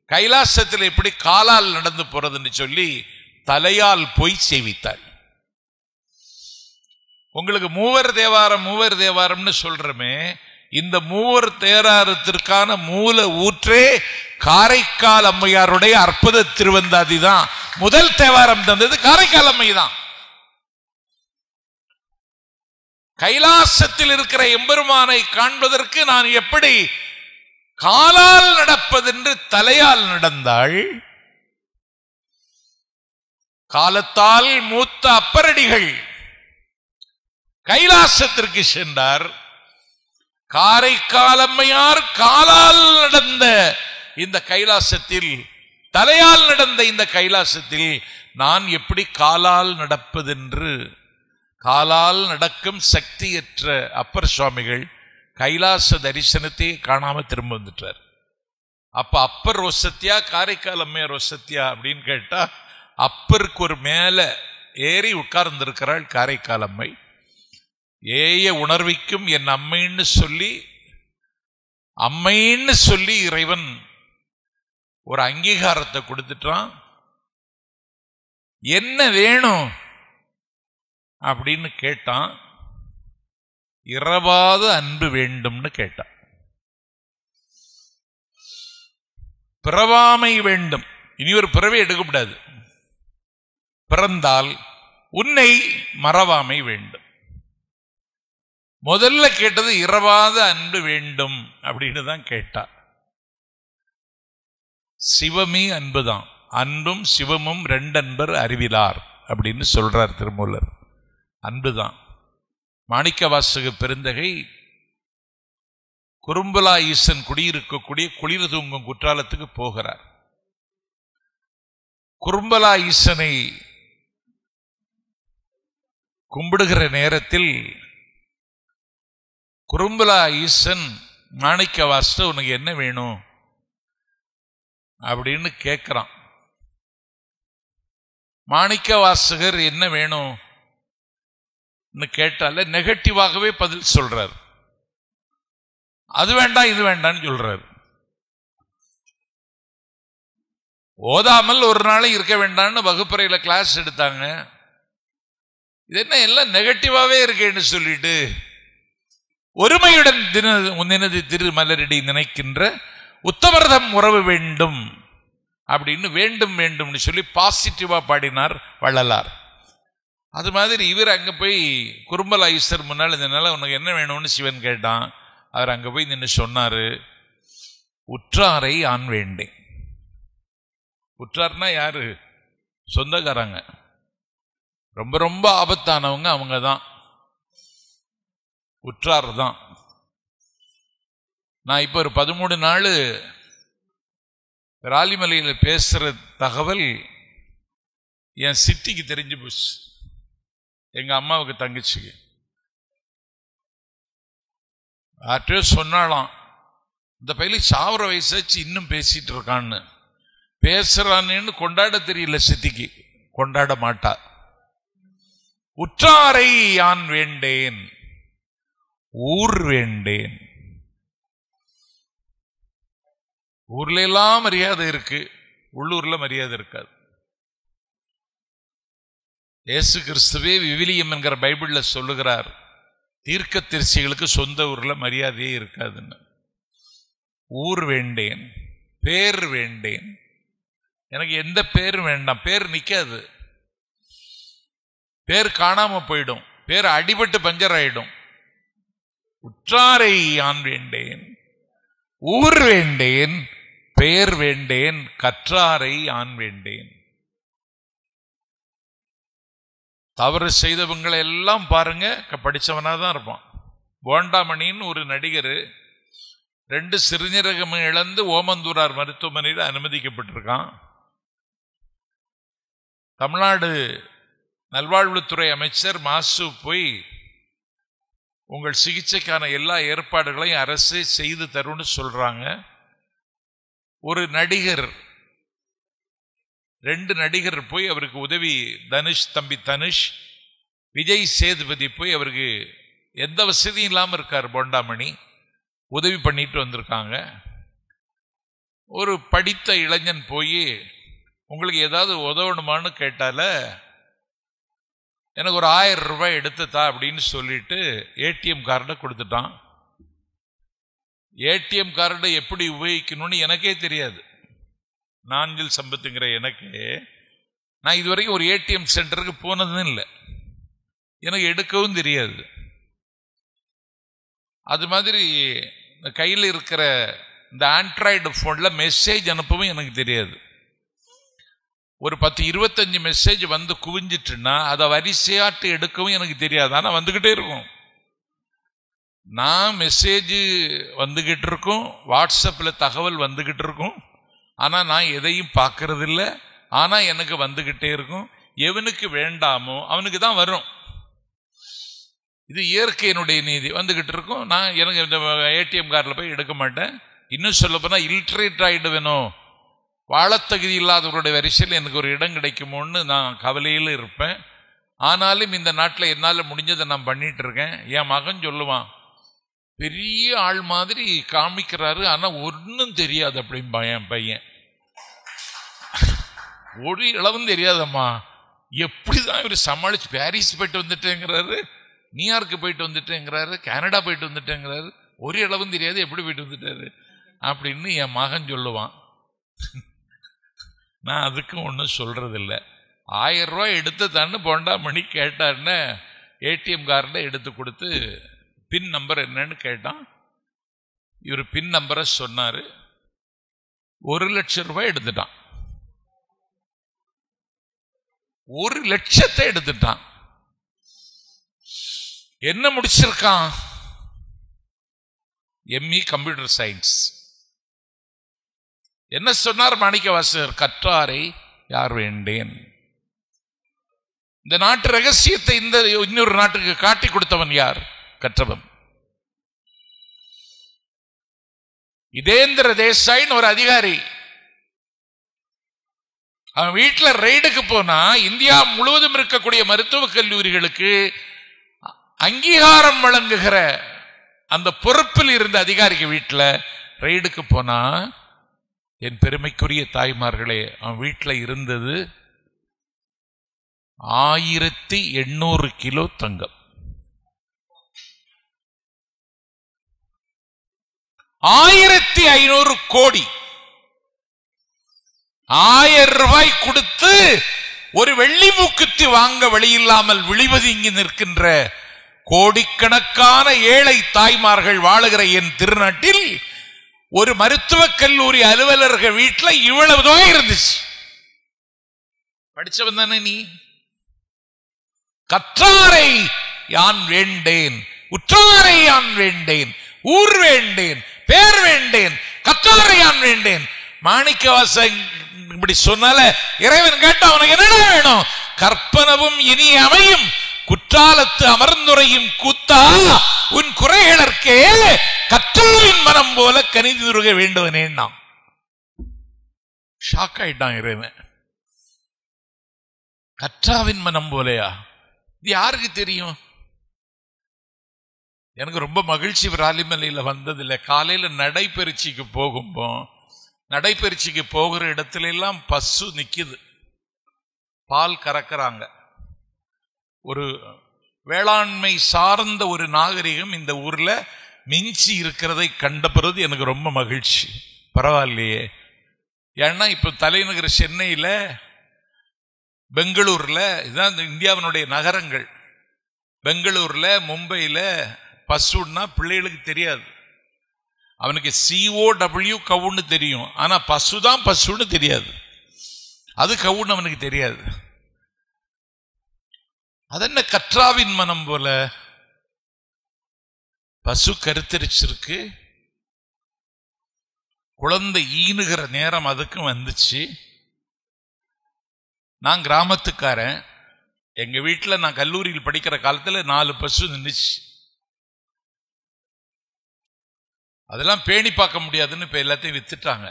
கைலாசத்தில் எப்படி காலால் நடந்து போறதுன்னு சொல்லி தலையால் போய் சேவித்தாள். உங்களுக்கு மூவர் தேவாரம்னு சொல்றமே, இந்த மூவர் தேவாரத்திற்கான மூல ஊற்றே காரைக்கால் அம்மையாருடைய அற்புத திருவந்தாதி தான். முதல் தேவாரம் தந்தது காரைக்கால் அம்மை தான். கைலாசத்தில் இருக்கிற எம்பெருமானை காண்பதற்கு நான் எப்படி காலால் நடப்பதென்று தலையால் நடந்தாள். காலத்தால் மூத்த அப்பரடிகள் கைலாசத்திற்கு சென்றார். காரைக்கால் அம்மையார் காலால் நடந்த இந்த கைலாசத்தில், தலையால் நடந்த இந்த கைலாசத்தில் நான் எப்படி காலால் நடப்பதென்று, காலால் நடக்கும் சக்தியற்ற அப்பர் சுவாமிகள் கைலாச தரிசனத்தை காணாம திரும்ப வந்துட்டார். அப்ப அப்பர் ஒசத்தியா காரைக்கால் அம்மையார் ஒசத்தியா அப்படின்னு கேட்டா, அப்பருக்கு ஒரு மேல ஏறி உட்கார்ந்திருக்கிறாள் காரைக்கால் அம்மை. ஏய உணர்விக்கும் என் அம்மைன்னு சொல்லி இறைவன் ஒரு அங்கீகாரத்தை கொடுத்துட்டான். என்ன வேணும் அப்படின்னு கேட்டான். இரவாத அன்பு வேண்டும்னு கேட்டான். பிறவாமை வேண்டும், இனி ஒரு பிறவை எடுக்கக்கூடாது. பிறந்தால் உன்னை மறவாமை வேண்டும். முதல்ல கேட்டது இரவாத அன்பு வேண்டும் அப்படின்னு தான் கேட்டா. சிவமே அன்புதான். அன்பும் சிவமும் ரெண்டன்பர் அறிவிலார் அப்படின்னு சொல்றார் திருமூலர். அன்புதான். மாணிக்கவாசக பெருந்தகை குறும்பலா ஈசன் குடியிருக்கக்கூடிய குளிர் தூங்கும் குற்றாலத்துக்கு போகிறார். குறும்பலா ஈசனை கும்பிடுகிற நேரத்தில் குறும்பலா ஈசன் மாணிக்கவாச உனக்கு என்ன வேணும் அப்படின்னு கேட்கிறான். மாணிக்கவாசகர் என்ன வேணும் கேட்டால நெகட்டிவாகவே பதில் சொல்றார். அது வேண்டாம் இது வேண்டாம்னு சொல்றாரு. ஓதாமல் ஒரு நாளை இருக்க வேண்டாம்னு வகுப்பறையில கிளாஸ் எடுத்தாங்க. இது என்ன எல்லாம் நெகட்டிவாவே இருக்கேன்னு சொல்லிட்டு, ஒருமையுடன் நினது திரு மலரடி நினைக்கின்ற உத்தமர்தம் உறவு வேண்டும் அப்படின்னு வேண்டும் வேண்டும்னு சொல்லி பாசிட்டிவா பாடினார் வள்ளலார். அது மாதிரி இவர் அங்க போய் குறும்பலா ஈஸ்வர் முன்னால் இதனால உனக்கு என்ன வேணும்னு சிவன் கேட்டான். அவர் அங்க போய் நின்று சொன்னாரு, உற்றாரை ஆண் வேண்டேன். உற்றார்னா யாரு? சொந்தக்காரங்க. ரொம்ப ரொம்ப ஆபத்தானவங்க அவங்க தான், உற்றார் தான். நான் இப்ப ஒரு 13 நாள் ராலிமலையில் பேசுற தகவல் என் சிட்டிக்கு தெரிஞ்சு போச்சு. எங்க அம்மாவுக்கு தங்கச்சிக்கு யார்கிட்டயோ சொன்னாலாம், இந்த பையன் சாவர வயசாச்சு இன்னும் பேசிட்டு இருக்கான்னு. பேசுறான்னு கொண்டாட தெரியல சித்திக்கு, கொண்டாட மாட்டா. உற்றாரை யான் வேண்டேன், ஊர் வேண்டேன். ஊர்ல எல்லாம் மரியாதை இருக்கு, உள்ளூர்ல மரியாதை இருக்காது. இயேசு கிறிஸ்துவே விவிலியம் என்கிற பைபிள்ல சொல்லுகிறார், தீர்க்க தரிசிகளுக்கு சொந்த ஊர்ல மரியாதையே இருக்காதுன்னு. ஊர் வேண்டேன், பேர் வேண்டேன். எனக்கு எந்த பேரும் வேண்டாம். பேர் நிக்காது, பேர் காணாம போயிடும், பேர் அடிபட்டு பஞ்சர் ஆயிடும். உற்றாரை யான் வேண்டேன், ஊர் வேண்டேன், பேர் வேண்டேன், கற்றாரை யான் வேண்டேன். தவறு செய்தவங்களை எல்லாம் பாருங்க, படிச்சவனாதான் இருப்பான். போண்டாமணின்னு ஒரு நடிகர் 2 சிறுநீரகம் இழந்து ஓமந்தூரார் மருத்துவமனையில் அனுமதிக்கப்பட்டிருக்கான். தமிழ்நாடு நல்வாழ்வுத்துறை அமைச்சர் மாசு போய் உங்கள் சிகிச்சைக்கான எல்லா ஏற்பாடுகளையும் அரசே செய்து தரும்னு சொல்றாங்க. ஒரு நடிகர், 2 நடிகர் போய் அவருக்கு உதவி, தனுஷ், தம்பி தனுஷ், விஜய் சேதுபதி போய் அவருக்கு எந்த வசதியும் இல்லாமல் இருக்கார் போண்டாமணி, உதவி பண்ணிட்டு வந்திருக்காங்க. ஒரு படித்த இளைஞன் போய் உங்களுக்கு ஏதாவது உதவணுமான்னு கேட்டால, எனக்கு ஒரு 1000 ரூபாய் எடுத்துத்தா அப்படின்னு சொல்லிட்டு ஏடிஎம் கார்டை கொடுத்துட்டான். ஏடிஎம் கார்டை எப்படி உபயோகிக்கணும்னு எனக்கே தெரியாது. நாஞ்சில் சம்பத்துங்கிற எனக்கு, நான் இதுவரைக்கும் ஒரு ஏடிஎம் சென்டருக்கு போனதும் இல்லை, எனக்கு எடுக்கவும் தெரியாது. அது மாதிரி கையில் இருக்கிற இந்த ஆண்ட்ராய்டு போன்ல மெசேஜ் அனுப்பவும் எனக்கு தெரியாது. ஒரு 10-25 மெசேஜ் வந்து குவிஞ்சிட்டுன்னா அதை வரிசையாட்டு எடுக்கவும் எனக்கு தெரியாது. ஆனால் வந்துகிட்டே இருக்கும். நான் மெசேஜ் வந்துகிட்டு இருக்கும், வாட்ஸ்அப்பில் தகவல் வந்துகிட்டு இருக்கும், ஆனால் நான் எதையும் பார்க்கறது இல்லை. ஆனால் எனக்கு வந்துகிட்டே இருக்கும். எவனுக்கு வேண்டாமோ அவனுக்கு தான் வரும். இது இயற்கையினுடைய நீதி. வந்துகிட்டு இருக்கும். நான் எனக்கு இந்த ஏடிஎம் கார்டில் போய் எடுக்க மாட்டேன். இன்னும் சொல்ல போனால் இல்ட்ரேட் ஆகிடு வேணும், வாழத்தகுதி இல்லாதவருடைய வரிசையில் எனக்கு ஒரு இடம் கிடைக்குமோன்னு நான் கவலையில் இருப்பேன். ஆனாலும் இந்த நாட்டில் என்னால் முடிஞ்சதை நான் பண்ணிட்டு இருக்கேன். என் மகன் சொல்லுவான், பெரிய ஆள் மாதிரி காமிக்கிறாரு, ஆனால் ஒன்றும் தெரியாது அப்படின்பா என் பையன். ஒரு இளவும் தெரியாதம்மா, எப்படிதான் இவர் சமாளிச்சு பாரிஸ் போயிட்டு வந்துட்டேங்கிறாரு, நியூயார்க்கு போயிட்டு வந்துட்டேங்கிறாரு, கனடா போயிட்டு வந்துட்டேங்கிறாரு, ஒரு இளவும் தெரியாது எப்படி போயிட்டு வந்துட்டாரு அப்படின்னு என் மகன் சொல்லுவான். நான் அதுக்கும் ஒன்றும் சொல்றதில்லை. 1000 ரூபாய் எடுத்து தான்னு பொண்டாமணி கேட்டான்னு ஏடிஎம் கார்டை எடுத்து கொடுத்து பின் நம்பர் என்னன்னு கேட்டான். இவர் பின் நம்பரை சொன்னாரு. 1,00,000 ரூபாய் எடுத்துட்டான். 1,00,000 எடுத்துட்டான். என்ன முடிச்சிருக்கான்? ME computer science. என்ன சொன்னார் மாணிக்கவாசகர்? கற்றாரை யார் வேண்டேன். இந்த நாட்டு ரகசியத்தை இன்னொரு நாட்டுக்கு காட்டி கொடுத்தவன் யார்? கற்றவன். இதேந்திர தேசாய்னு ஒரு அதிகாரி, அவன் வீட்டில் ரெய்டுக்கு போனா இந்தியா முழுவதும் இருக்கக்கூடிய மருத்துவக் கல்லூரிகளுக்கு அங்கீகாரம் வழங்குகிற அந்த பொறுப்பில் இருந்த அதிகாரிக்கு வீட்டில் ரெய்டுக்கு போனா, என் பெருமைக்குரிய தாய்மார்களே, அவன் வீட்டில் இருந்தது 1800 கிலோ தங்கம். 1500 கோடி. 1000 ரூபாய் கொடுத்து ஒரு வெள்ளி மூக்குத்தி வாங்க வழியில்லாமல் விழிவதுங்கி நிற்கின்ற கோடிக்கணக்கான ஏழை தாய்மார்கள் வாழுகிற என் திருநாட்டில் ஒரு மருத்துவக் கல்லூரி அலுவலர்கள் வீட்டில் இவ்வளவு தொகை இருந்துச்சு. படிச்சவன் தானே நீ? கற்றாரை யான் வேண்டேன், உற்றாரை யான் வேண்டேன், ஊர் வேண்டேன், பேர் வேண்டேன், கற்றாரை யான் வேண்டேன். மாணிக்கவாசகன் இப்படி சொன்னால இறைவன் கேட்ட அவனுக்கு என்னடா வேணும்? கற்பனவும் இனி அமையும் குற்றாலத்து அமர்ந்துரையும் கூத்தா உன் குறைகளற்கே கற்றாவின் மனம் போல கனிந்துருக வேண்டுவனேன்னா. ஷாக் ஆயிட்டான் இறைவன். கற்றாவின் மனம் போலையா? இது யாருக்கு தெரியும்? எனக்கு ரொம்ப மகிழ்ச்சி விராலிமலையில வந்ததில்லை. காலையில நடைபயிற்சிக்கு போகும்போ, நடைபயிற்சிக்கு போகிற இடத்துல எல்லாம் பசு நிக்குது, பால் கறக்கிறாங்க. ஒரு வேளாண்மை சார்ந்த ஒரு நாகரிகம் இந்த ஊர்ல மிஞ்சி இருக்கிறதை கண்ட பிறகு எனக்கு ரொம்ப மகிழ்ச்சி. பரவாயில்லையே. ஏன்னா இப்ப தலைநகர் சென்னையில, பெங்களூர்ல, இதுதான் இந்தியாவினுடைய நகரங்கள். பெங்களூர்ல, மும்பையில பசுன்னா பிள்ளைகளுக்கு தெரியாது. அவனுக்கு COW கவுன்னு தெரியும், ஆனா பசுதான் பசுன்னு தெரியாது. அது கவுன்னு அவனுக்கு தெரியாது. அதென்ன கற்றாவின் மனம் போல? பசு கருத்தரிச்சிருக்கு, குழந்தை ஈனுகிற நேரம் அதுக்கும் வந்துச்சு. நான் கிராமத்துக்காரன். எங்க வீட்டில் நான் கல்லூரியில் படிக்கிற காலத்தில் 4 பசு நின்றுச்சு. அதெல்லாம் பேணி பார்க்க முடியாதுன்னு இப்ப எல்லாத்தையும் வித்துட்டாங்க.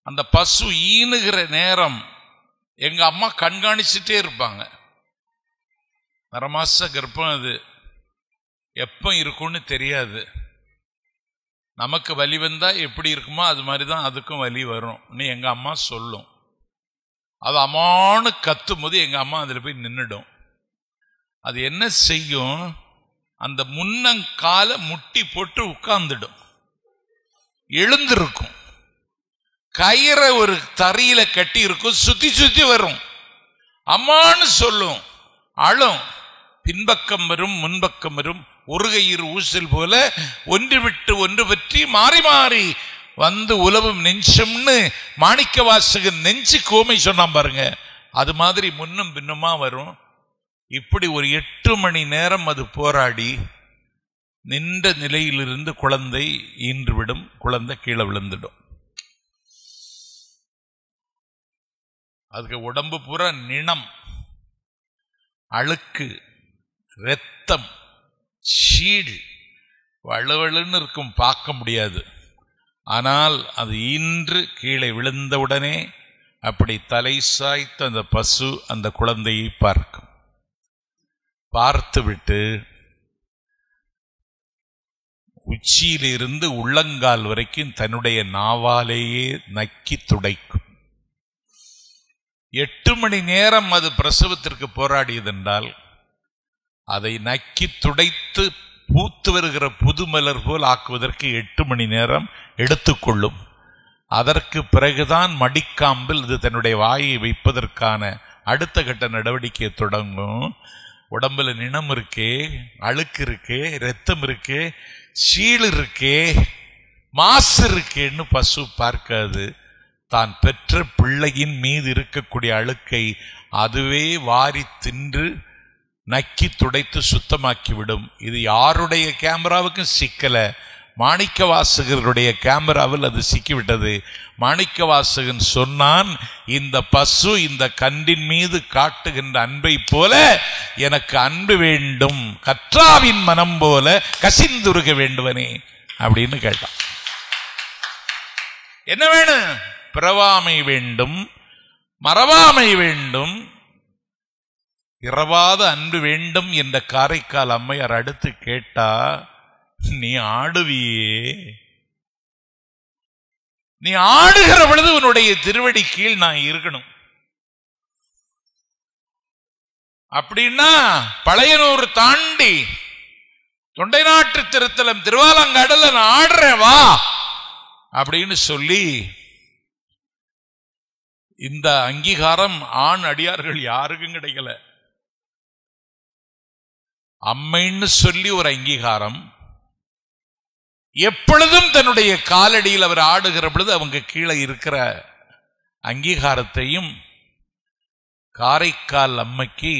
அந்த பசு ஈனுகிற நேரம் எங்க அம்மா கண்காணிச்சுட்டே இருப்பாங்க. 1/2 மாச கர்ப்பம், அது எப்ப இருக்கும்னு தெரியாது. நமக்கு வலி வந்தா எப்படி இருக்குமோ அது மாதிரிதான் அதுக்கும் வலி வரும். எங்க அம்மா சொல்லும். அது அம்மானு கத்தும் போது எங்க அம்மா அதுல போய் நின்னுடும். அது என்ன செய்யும், அந்த முன்னங்கால முட்டி போட்டு உட்கார்ந்துடும், எழுந்திருக்கும். கயிறை ஒரு தறியில கட்டி இருக்கும், சுத்தி சுத்தி வரும், அம்மான்னு சொல்லும், அழும், பின்பக்கம் வரும் முன்பக்கம் வரும், ஒரு கயிறு ஊசல் போல ஒன்று விட்டு ஒன்று பற்றி மாறி மாறி வந்து உலவும் நெஞ்சம்னு மாணிக்க வாசகன் நெஞ்சு கோமை சொன்னான் பாருங்க. அது மாதிரி முன்னும் பின்னுமா வரும். இப்படி ஒரு 8 மணி நேரம் அது போராடி நின்ற நிலையிலிருந்து குழந்தை ஈன்றுவிடும். குழந்தை கீழே விழுந்துடும். அதுக்கு உடம்பு பூரா நிணம், அழுக்கு, இரத்தம், சீடு, வழுவழுன்னு இருக்கும், பார்க்க முடியாது. ஆனால் அது ஈன்று கீழே விழுந்தவுடனே அப்படி தலை சாய்த்து அந்த பசு அந்த குழந்தையை பார்க்கும். பார்த்துவிட்டு உச்சியிலிருந்து உள்ளங்கால் வரைக்கும் தன்னுடைய நாவாலேயே நக்கி துடைக்கும். 8 மணி நேரம் அது பிரசவத்திற்கு போராடியதென்றால் அதை நக்கி துடைத்து பூத்து வருகிற புதுமலர் போல் ஆக்குவதற்கு 8 மணி நேரம் எடுத்துக்கொள்ளும். அதற்கு பிறகுதான் மடிக்காம்பில் இது தன்னுடைய வாயை வைப்பதற்கான அடுத்த கட்ட நடவடிக்கையை தொடங்கும். உடம்புல நிணம் இருக்கே, அழுக்கு இருக்கே, ரத்தம் இருக்கே, சீழ் இருக்கே, மாசு இருக்கேன்னு பசு பார்க்காது. தான் பெற்ற பிள்ளையின் மீது இருக்கக்கூடிய அழுக்கை அதுவே வாரி தின்று நக்கி துடைத்து சுத்தமாக்கிவிடும். இது யாருடைய கேமராவுக்கும் சிக்கல, மாணிக்க வாசகருடைய கேமராவில் அது சிக்கிவிட்டது. மாணிக்க வாசகன் சொன்னான், இந்த பசு இந்த கன்றின் மீது காட்டுகின்ற அன்பை போல எனக்கு அன்பு வேண்டும், கற்றாவின் மனம் போல கசிந்துருக வேண்டுவனே அப்படின்னு கேட்டான். என்ன வேணும்? பிறவாமை வேண்டும், மறவாமை வேண்டும், இரவாத அன்பு வேண்டும் என்ற காரைக்கால் அம்மையார் அடுத்து கேட்டா, நீ ஆடுவியே, நீ ஆடுகிற பொழுது உன்னுடைய திருவடி கீழ் நான் இருக்கணும். அப்படின்னா பழையனூர் தாண்டி தொண்டை நாட்டு திருத்தலம் திருவாலங்காடுல நான் ஆடுறேன் வா அப்படின்னு சொல்லி இந்த அங்கீகாரம் ஆண் அடியார்கள் யாருக்கும் கிடைக்கல. அம்மைன்னு சொல்லி ஒரு அங்கீகாரம், எப்பொழுதும் தன்னுடைய காலடியில் அவர் ஆடுகிற பொழுது அவங்க கீழே இருக்கிற அங்கீகாரத்தையும் காரைக்கால் அம்மைக்கு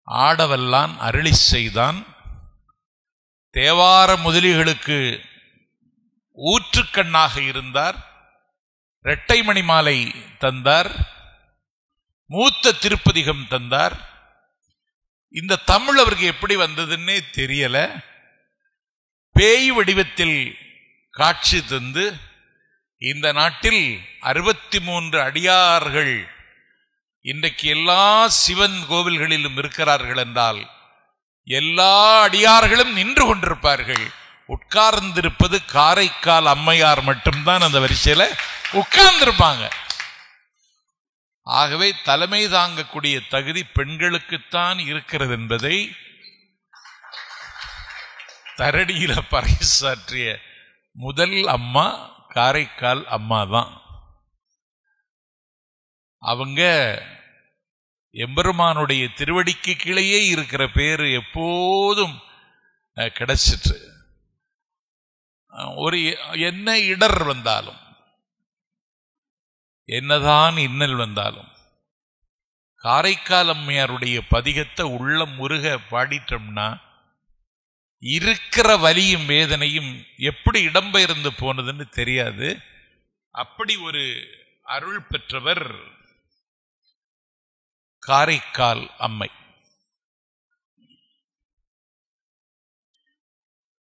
ஆடவல்லான் அருளி செய்தான். தேவார முதலிகளுக்கு ஊற்றுக்கண்ணாக இருந்தார். இரட்டை மணி மாலை தந்தார், மூத்த திருப்பதிகம் தந்தார். இந்த தமிழ் அவருக்கு எப்படி வந்ததுன்னே தெரியல. பேய் வடிவத்தில் காட்சி தந்து இந்த நாட்டில் 63 அடியார்கள் இன்றைக்கு எல்லா சிவன் கோவில்களிலும் இருக்கிறார்கள் என்றால் எல்லா அடியார்களும் நின்று கொண்டிருப்பார்கள். உட்கார்ந்திருப்பது காரைக்கால் அம்மையார் மட்டும்தான் அந்த வரிசையில உட்கார்ந்திருப்பாங்க. ஆகவே தலைமை தாங்கக்கூடிய தகுதி பெண்களுக்குத்தான் இருக்கிறது என்பதை தரடியில பறைசாற்றிய முதல் அம்மா காரைக்கால் அம்மா தான். அவங்க எம்பெருமானுடைய திருவடிக்கு கீழேயே இருக்கிற பேரு எப்போதும் கிடைச்சிட்டு, ஒரு என்ன இடர் வந்தாலும் என்னதான் இன்னல் வந்தாலும் காரைக்கால் அம்மையாருடைய பதிகத்தை உள்ள முருக பாடிட்டோம்னா இருக்கிற வலியும் வேதனையும் எப்படி இடம்பெயர்ந்து போனதுன்னு தெரியாது. அப்படி ஒரு அருள் பெற்றவர் காரைக்கால் அம்மை.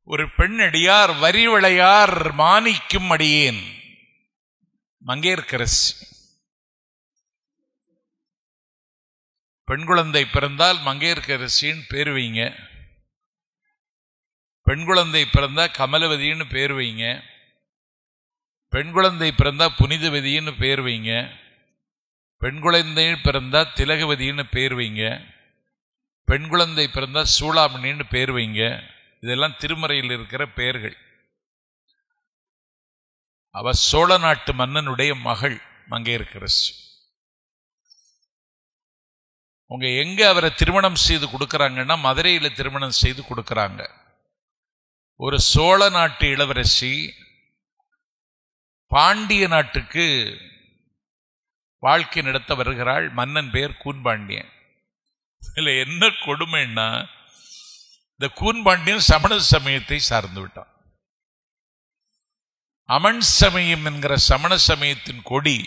ஒரு பெண்ணடியார் வரிவளையார் மாணிக்கும் அடியேன் மங்கையர்க்கரசி. பெண் குழந்தை பிறந்தால் மங்கையர்க்கரசின்னு பேர் வைங்க, பெண் குழந்தை பிறந்தா கமலவதின்னு பேர் வைங்க, பெண் குழந்தை பிறந்தா புனிதவதின்னு பேர் வைங்க, பெண் குழந்தை பிறந்தா திலகவதின்னு பேர் வைங்க, பெண் குழந்தை பிறந்தா சூளாமணின்னு பேர் வைங்க. இதெல்லாம் திருமறையில் இருக்கிற பெயர்கள். அவ சோழ நாட்டு மன்னனுடைய மகள் மங்கையர்க்கரசி. உங்க எங்க அவரை திருமணம் செய்து கொடுக்கறாங்கன்னா மதுரையில் திருமணம் செய்து கொடுக்கறாங்க. ஒரு சோழ நாட்டு இளவரசி பாண்டிய நாட்டுக்கு வாழ்க்கை நடத்த வருகிறாள். மன்னன் பேர் கூன்பாண்டியன். இதுல என்ன கொடுமைன்னா, இந்த கூன்பாண்டியன் சமண சமயத்தை சார்ந்து விட்டான். அமன் சமயம் என்கிற சமண சமயத்தின் கொடி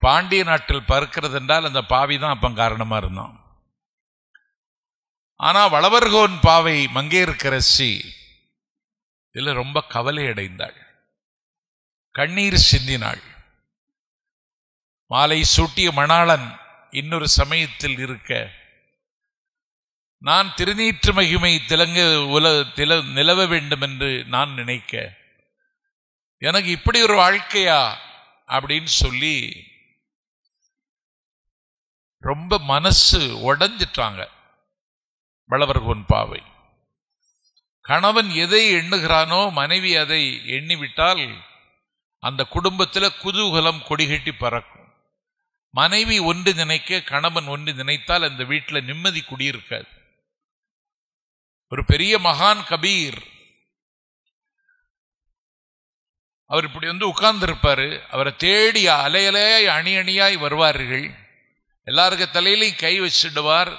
பாண்டிய நாட்டில் பறக்கிறது என்றால் அந்த பாவி தான் அப்ப காரணமா இருந்தான். ஆனா வளவர்கோன் பாவை மங்கையர்க்கரசி இதுல ரொம்ப கவலை அடைந்தாள், கண்ணீர் சிந்தினாள். மாலை சூட்டிய மணாளன் இன்னொரு சமயத்தில் இருக்க, நான் திருநீற்று மகிமை நிலவ வேண்டும் என்று நான் நினைக்க, எனக்கு இப்படி ஒரு வாழ்க்கையா அப்படின்னு சொல்லி ரொம்ப மனசு உடைஞ்சிட்டாங்க வளவர்கோன் பாவை. கணவன் எதை எண்ணுகிறானோ மனைவி அதை எண்ணிவிட்டால் அந்த குடும்பத்தில் குதூகலம் கொடிகட்டி பறக்கும். மனைவி ஒன்று நினைக்க, கணவன் ஒன்று நினைத்தால் அந்த வீட்டில் நிம்மதி குடியிருக்காது. ஒரு பெரிய மகான் கபீர், அவர் இப்படி வந்து உட்கார்ந்து இருப்பாரு. அவரை தேடி அலையலையாய் அணி அணியாய் வருவார்கள். எல்லாருக்கும் தலையிலையும் கை வச்சிடுவார்.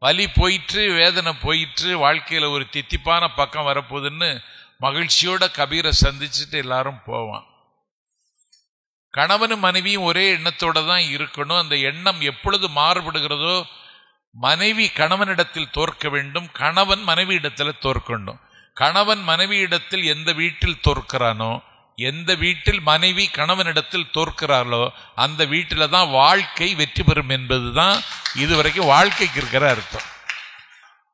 வலி போயிற்று, வேதனை போயிற்று, வாழ்க்கையில ஒரு தித்திப்பான பக்கம் வரப்போகுதுன்னு மகிழ்ச்சியோட கபீரை சந்திச்சுட்டு எல்லாரும் போவான். கணவனும் மனைவியும் ஒரே எண்ணத்தோட தான் இருக்கணும். அந்த எண்ணம் எப்பொழுது மாறுபடுகிறதோ, மனைவி கணவனிடத்தில் தோற்க வேண்டும், கணவன் மனைவி இடத்துல தோற்கணும். கணவன் மனைவி இடத்தில் எந்த வீட்டில் தோற்கிறானோ, எந்த வீட்டில் மனைவி கணவனிடத்தில் தோற்கிறாளோ அந்த வீட்டில தான் வாழ்க்கை வெற்றி பெறும் என்பதுதான் இதுவரைக்கும் வாழ்க்கைக்கு இருக்கிற அர்த்தம்.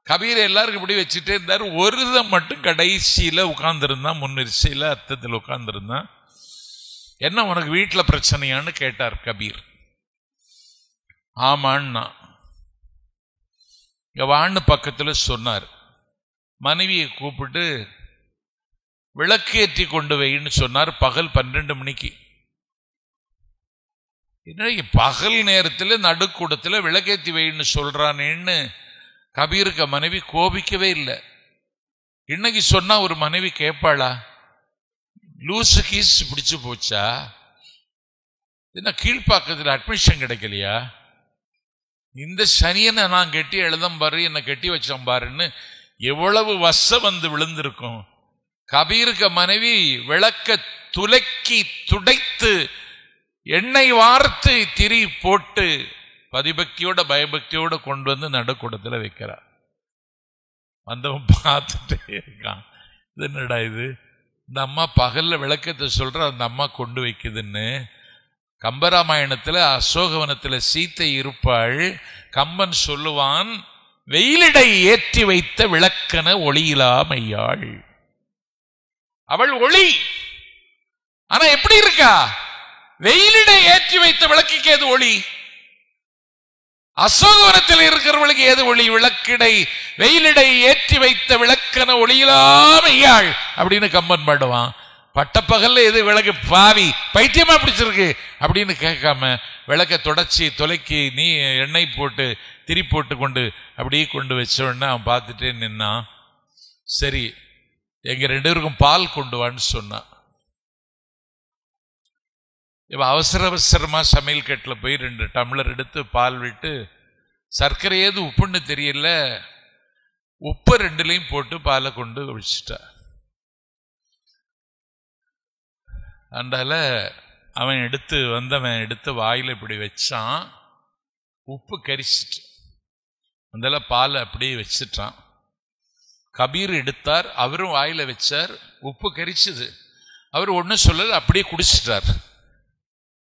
கபீர் எல்லாருக்கும் இப்படி வச்சுட்டே இருந்தார். ஒருதம் மட்டும் கடைசியில உட்கார்ந்துருந்தான், முன்னிருச்சையில அர்த்தத்தில் உட்கார்ந்துருந்தான். என்ன உனக்கு வீட்டில் பிரச்சனையான்னு கேட்டார் கபீர். ஆமான்னா வான்னு பக்கத்துல சொன்னார். மனைவியை கூப்பிட்டு விளக்கேற்றி கொண்டு வைன்னு சொன்னார். பகல் 12 மணிக்கு. என்ன பகல் நேரத்தில் நடுக்கூடத்தில் விளக்கேற்றி வைன்னு சொல்றானேன்னு கபீருக்கு மனைவி கோபிக்கவே இல்லை. இன்னைக்கு சொன்னா ஒரு மனைவி கேட்பாளா? லூசு கீஸ் பிடிச்சு போச்சா? என்ன கீழ்பாக்கத்தில் அட்மிஷன் கிடைக்கலையா? இந்த சனியனை நான் கெட்டி எழுதம் பாரு, என்னை கெட்டி வச்சோம் பாருன்னு எவ்வளவு வசம் வந்து விழுந்திருக்கும். கபீருக்க மனைவி விளக்க துலக்கி துடைத்து எண்ணெய் வார்த்து திரி போட்டு பதிபக்தியோட பயபக்தியோட கொண்டு வந்து நடுக்கூடத்தில் வைக்கிறார். வந்தவன் பார்த்துட்டே இருக்கான், இது என்னடா இது, இந்த அம்மா பகல்ல விளக்கத்தை சொல்ற, அந்த அம்மா கொண்டு வைக்குதுன்னு. கம்பராமாயணத்துல அசோகவனத்துல சீத்தை இருப்பாள். கம்பன் சொல்லுவான், வெயிலிடை ஏற்றி வைத்த விளக்கன ஒளியிலாமையாள். அவள் ஒளி, ஆனா எப்படி இருக்கா? வெயிலிடை ஏற்றி வைத்த விளக்குக்கு ஏது ஒளி? அசோகவனத்தில் இருக்கிறவளுக்கு ஏது ஒளி? விளக்கிடை வெயிலிடை ஏற்றி வைத்த விளக்கன ஒளியிலாமையாள் அப்படின்னு கம்பன் பாடுவான். பட்டப்பகல்ல எது விளக்கு பாவி பைத்தியமா பிடிச்சிருக்கு அப்படின்னு கேட்காம விளக்க தொடச்சி தொலைக்கி நீ எண்ணெய் போட்டு திரி போட்டு கொண்டு அப்படியே கொண்டு வச்சோன்னு அவன் பார்த்துட்டே நின்னான். சரி, எங்க 2 பேருக்கும் பால் கொண்டு வான்னு சொன்னான். இப்ப அவசர அவசரமா சமையல் கட்டில் போய் 2 டம்ளர் எடுத்து பால் விட்டு, சர்க்கரை ஏது உப்புன்னு தெரியல, உப்பு 2லையும் போட்டு பாலை கொண்டு வச்சுட்டா. அந்தால அவன் எடுத்து வாயில இப்படி வச்சான், உப்பு கரிச்சிட்டு. அந்தால பாலை அப்படியே வச்சுட்டான். கபீர் எடுத்தார், அவரும் வாயில வச்சார், உப்பு கரிச்சுது. அவர் ஒன்னும் சொல்லல, அப்படியே குடிச்சிட்டார்.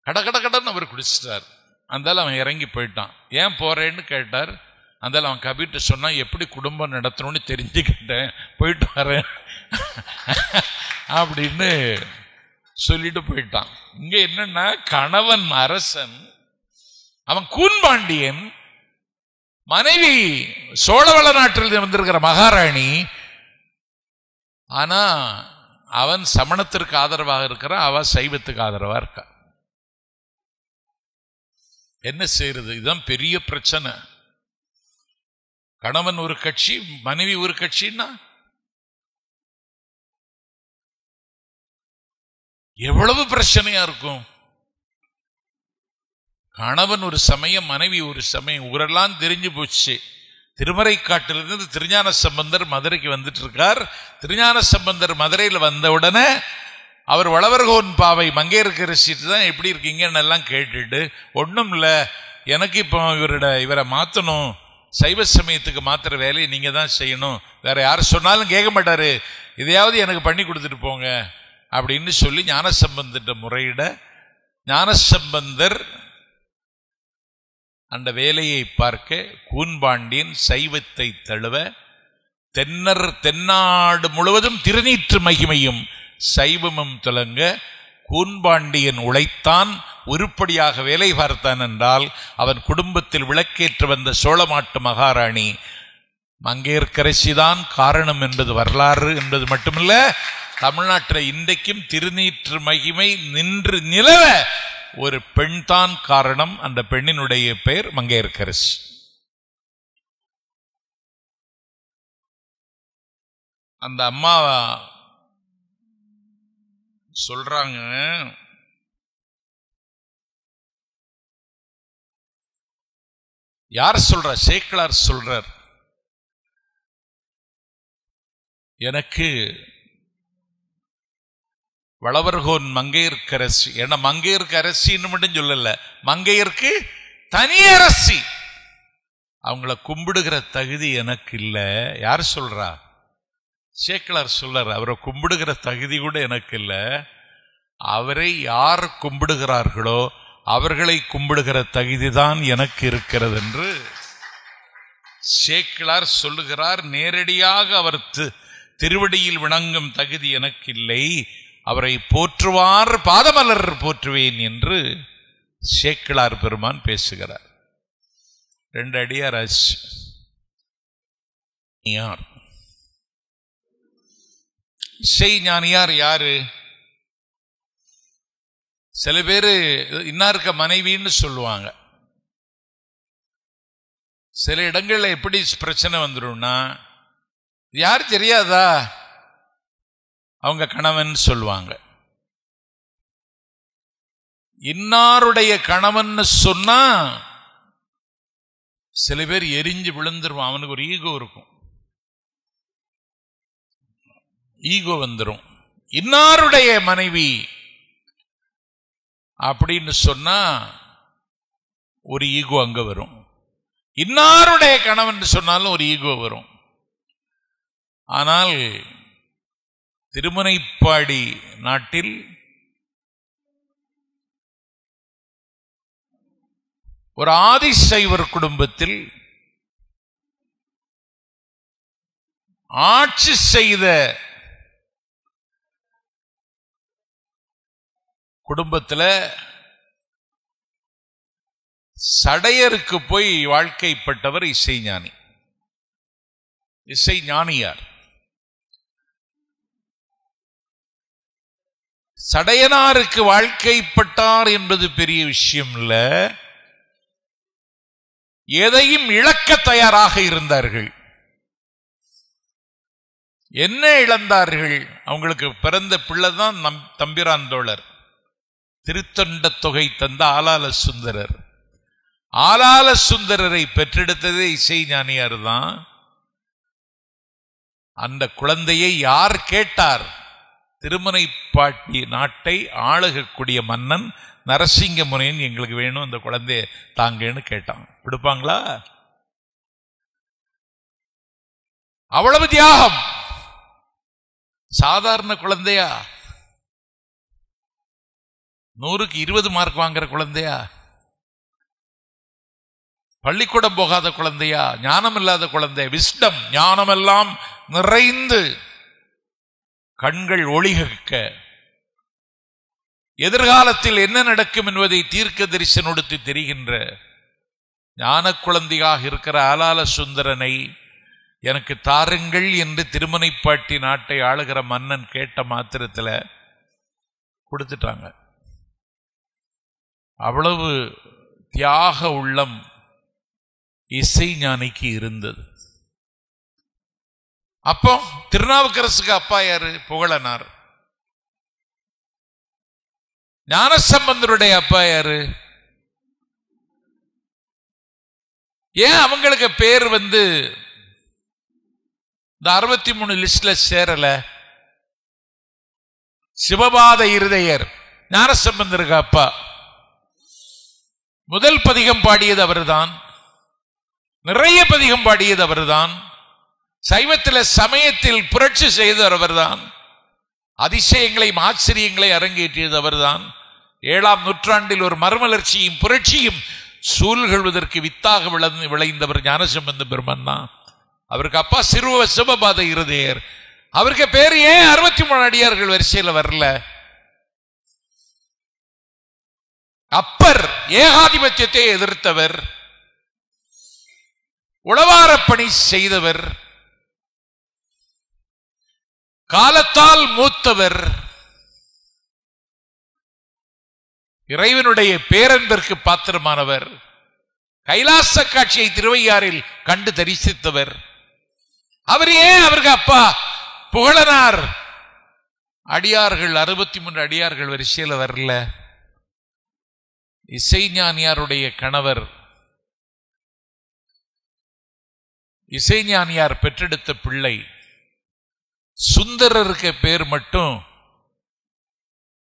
கடன்னு அவர் குடிச்சிட்டார். அந்தால அவன் இறங்கி போயிட்டான். ஏன் போறேன்னு கேட்டார். அந்தால அவன் கபீர்ட்ட சொன்னா, எப்படி குடும்பம் நடத்தணும்னு தெரிஞ்சுக்கிட்டேன், போயிட்டு வரேன் அப்படின்னு சொல்லிட்டு போயிட்டான். இங்க என்னன்னா, கணவன் அரசன், அவன் கூன்பாண்டியன், மனைவி சோழவள நாட்டில் வந்திருக்கிற மகாராணி. ஆனா அவன் சமணத்திற்கு ஆதரவாக இருக்கிறான், அவ சைவத்துக்கு ஆதரவா இருக்கா. என்ன செய்யறது? இதுதான் பெரிய பிரச்சனை. கணவன் ஒரு கட்சி, மனைவி ஒரு கட்சின்னா எவ்வளவு பிரச்சனையா இருக்கும். கணவன் ஒரு சமயம், மனைவி ஒரு சமயம், ஊரெல்லாம் தெரிஞ்சு போச்சு. திருமறைக்காட்டிலிருந்து திருஞான சம்பந்தர் மதுரைக்கு வந்துட்டு இருக்கார். திருஞான சம்பந்தர் மதுரையில் வந்தவுடனே அவர் வளவர்கோன் பாவை மங்கையர்க்கரசிட்டு தான் எப்படி இருக்கீங்கன்னு எல்லாம் கேட்டுட்டு, ஒன்றும் இல்லை, எனக்கு இப்போ இவரை மாற்றணும், சைவ சமயத்துக்கு மாத்திர வேலையை நீங்க தான் செய்யணும், வேற யாரும் சொன்னாலும் கேட்க மாட்டாரு, இதையாவது எனக்கு பண்ணி கொடுத்துட்டு போங்க அப்படின்னு சொல்லி ஞானசம்பந்தர்கிட்ட முறையிட, ஞானசம்பந்தர் அந்த வேலையை பார்க்க கூன்பாண்டியன் சைவத்தை தழுவ, தென்னாடு முழுவதும் திருநீற்று மகிமையும் சைவமும் துலங்க கூன்பாண்டியன் உழைத்தான், உருப்படியாக வேலை பார்த்தான். என்றால் அவன் குடும்பத்தில் விளக்கேற்று வந்த சோழமாட்டு மகாராணி மங்கையர்க்கரசிதான் காரணம் என்பது வரலாறு என்பது மட்டுமல்ல, தமிழ்நாட்டில் இன்றைக்கும் திருநீற்று மகிமை நின்று நிலவ ஒரு பெண் தான் காரணம். அந்த பெண்ணினுடைய பெயர் மங்கையர்க்கரசி. அந்த அம்மா சொல்றாங்க, யார் சொல்ற? சேக்கிழார் சொல்றார், எனக்கு வளவர்கோன் மங்கையர்க்கரசி, ஏன்னா மங்கையருக்கு அரசின்னு மட்டும் சொல்லல, மங்கையருக்கு தனி அரசி, அவங்கள கும்பிடுகிற தகுதி எனக்கு இல்லை. யார் சொல்றா? சேக்கிழார் சொல்றார், அவரை கும்பிடுகிற தகுதி கூட எனக்கு இல்லை, அவரை யார் கும்பிடுகிறார்களோ அவர்களை கும்பிடுகிற தகுதிதான் எனக்கு இருக்கிறது என்று சேக்கிழார் சொல்லுகிறார். நேரடியாக அவர் திருவடியில் வணங்கும் தகுதி எனக்கு இல்லை, அவரை போற்றுவார் பாதமலர் போற்றுவேன் என்று சேக்கிழார் பெருமான் பேசுகிறார். 2 அடியார் ஆச்சு. இசை ஞானியார் யாரு? சில பேரு இன்னார்க்க மனைவின்னு சொல்லுவாங்க. சில இடங்கள்ல எப்படி பிரச்சனை வந்துடும்னா, யார் தெரியாதா, அவங்க கணவன் சொல்லுவாங்க. இன்னாருடைய கணவன் சொன்னா சில பேர் எரிஞ்சு விழுந்துருவான். அவனுக்கு ஒரு ஈகோ இருக்கும், ஈகோ வந்துடும். இன்னாருடைய மனைவி அப்படின்னு சொன்னா ஒரு ஈகோ அங்க வரும். இன்னாருடைய கணவன் சொன்னாலும் ஒரு ஈகோ வரும். ஆனால் திருமுனைப்பாடி நாட்டில் ஒரு ஆதிசைவர் குடும்பத்தில் ஆட்சி செய்த குடும்பத்தில் சடையருக்கு போய் வாழ்க்கைப்பட்டவர் இசைஞானி, இசைஞானியார். சடையனாருக்கு வாழ்க்கைப்பட்டார் என்பது பெரிய விஷயம் இல்ல, எதையும் இழக்க தயாராக இருந்தார்கள். என்ன இழந்தார்கள்? அவங்களுக்கு பிறந்த பிள்ளைதான் தம்பிரான் தோழர், திருத்தொண்ட தொகை தந்த ஆலால சுந்தரர். ஆலால சுந்தரரை பெற்றெடுத்ததே இசைஞானியார் தான். அந்த குழந்தையை யார் கேட்டார்? திருமுனைப்பாட்டி நாட்டை ஆளுகக்கூடிய மன்னன் நரசிங்க முனையன் எங்களுக்கு வேணும், அந்த குழந்தைய தாங்கன்னு கேட்டான். கொடுப்பாங்களா? அவ்வளவு தியாகம். சாதாரண குழந்தையா? 100க்கு 20 மார்க் வாங்குற குழந்தையா? பள்ளிக்கூடம் போகாத குழந்தையா? ஞானம் இல்லாத குழந்தை, விஸ்டம் ஞானமெல்லாம் நிறைந்து கண்கள் ஒளிக எதிர்காலத்தில் என்ன நடக்கும் என்பதை தீர்க்க தரிசனொடுத்து தெரிகின்ற ஞான குழந்தையாக இருக்கிற ஆலால சுந்தரனை எனக்கு தாருங்கள் என்று திருமனைப்பாட்டி நாட்டை ஆளுகிற மன்னன் கேட்ட மாத்திரத்தில் கொடுத்துட்டாங்க. அவ்வளவு தியாக உள்ளம் இசை ஞானிக்கு இருந்தது. அப்போ திருநாவுக்கரசுக்கு அப்பா யாரு? புகழனார். ஞானசம்பந்தருடைய அப்பா யாரு? ஏன் அவங்களுக்கு பேர் இந்த 63 லிஸ்ட்ல சேரல? சிவபாத இருதயர் ஞானசம்பந்தருக்கு அப்பா. முதல் பதிகம் பாடியது அவர்தான், நிறைய பதிகம் பாடியது அவர்தான், சைவத்தில் சமயத்தில் புரட்சி செய்தவர் அவர்தான், அதிசயங்களையும் ஆச்சரியங்களை அரங்கேற்றியது அவர்தான். 7ஆம் நூற்றாண்டில் ஒரு மறுமலர்ச்சியும் புரட்சியும் சூழ்கொள்வதற்கு வித்தாக விளைந்தவர் ஞானசம்பந்த பெருமான் தான். அவருக்கு அப்பா சிவபாத இருதயர். அவருக்கு பேர் ஏன் 63 அடியார்கள் வரிசையில் வரல? அப்பர் ஏகாதிபத்தியத்தை எதிர்த்தவர், உளவார பணி செய்தவர், காலத்தால் மூத்தவர், இறைவனுடைய பேரன்பிற்கு பாத்திரமானவர், கைலாச காட்சியை திருவையாறில் கண்டு தரிசித்தவர். அவர் ஏன் அவருக்கு அப்பா புகழனார் அடியார்கள் 63 அடியார்கள் வரிசையில் வரல? இசைஞானியாருடைய கணவர், இசைஞானியார் பெற்றெடுத்த பிள்ளை சுந்தரருக்கு பேர் மட்டும்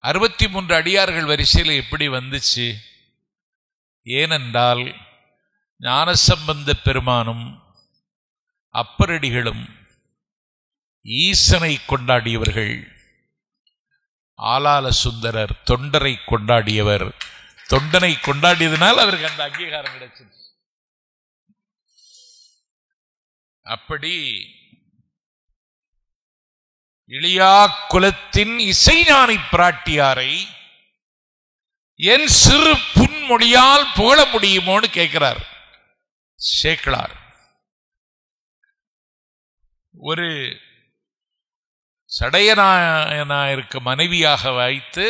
63 அடியார்கள் வரிசையில் எப்படி வந்துச்சு? ஏனென்றால் ஞானசம்பந்த பெருமானும் அப்பரடிகளும் ஈசனை கொண்டாடியவர்கள். ஆலால சுந்தரர் தொண்டரை கொண்டாடியவர். தொண்டனை கொண்டாடியதனால் அவருக்கு அந்த அங்கீகாரம் கிடைச்சது. அப்படி இளியா குலத்தின் இசைஞானி பிராட்டியாரை என் சிறு புன்மொழியால் புகழ முடியுமோன்னு கேட்கிறார் சேக்கிழார். ஒரு சடையநாயனாருக்கு மனைவியாக வைத்து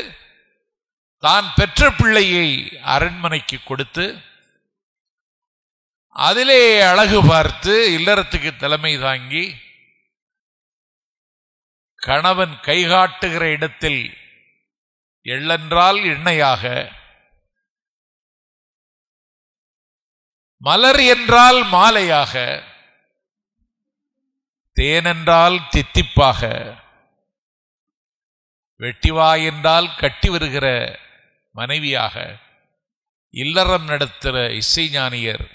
தான் பெற்ற பிள்ளையை அரண்மனைக்கு கொடுத்து அதிலே அழகு பார்த்து இல்லறத்துக்கு தலைமை தாங்கி கணவன் கைகாட்டுகிற இடத்தில் எள்ளென்றால் எண்ணெயாக, மலர் என்றால் மாலையாக, தேனென்றால் தித்திப்பாக, வெட்டிவாய் என்றால் கட்டி வருகிற மனைவியாக இல்லறம் நடத்துகிற இசைஞானியர்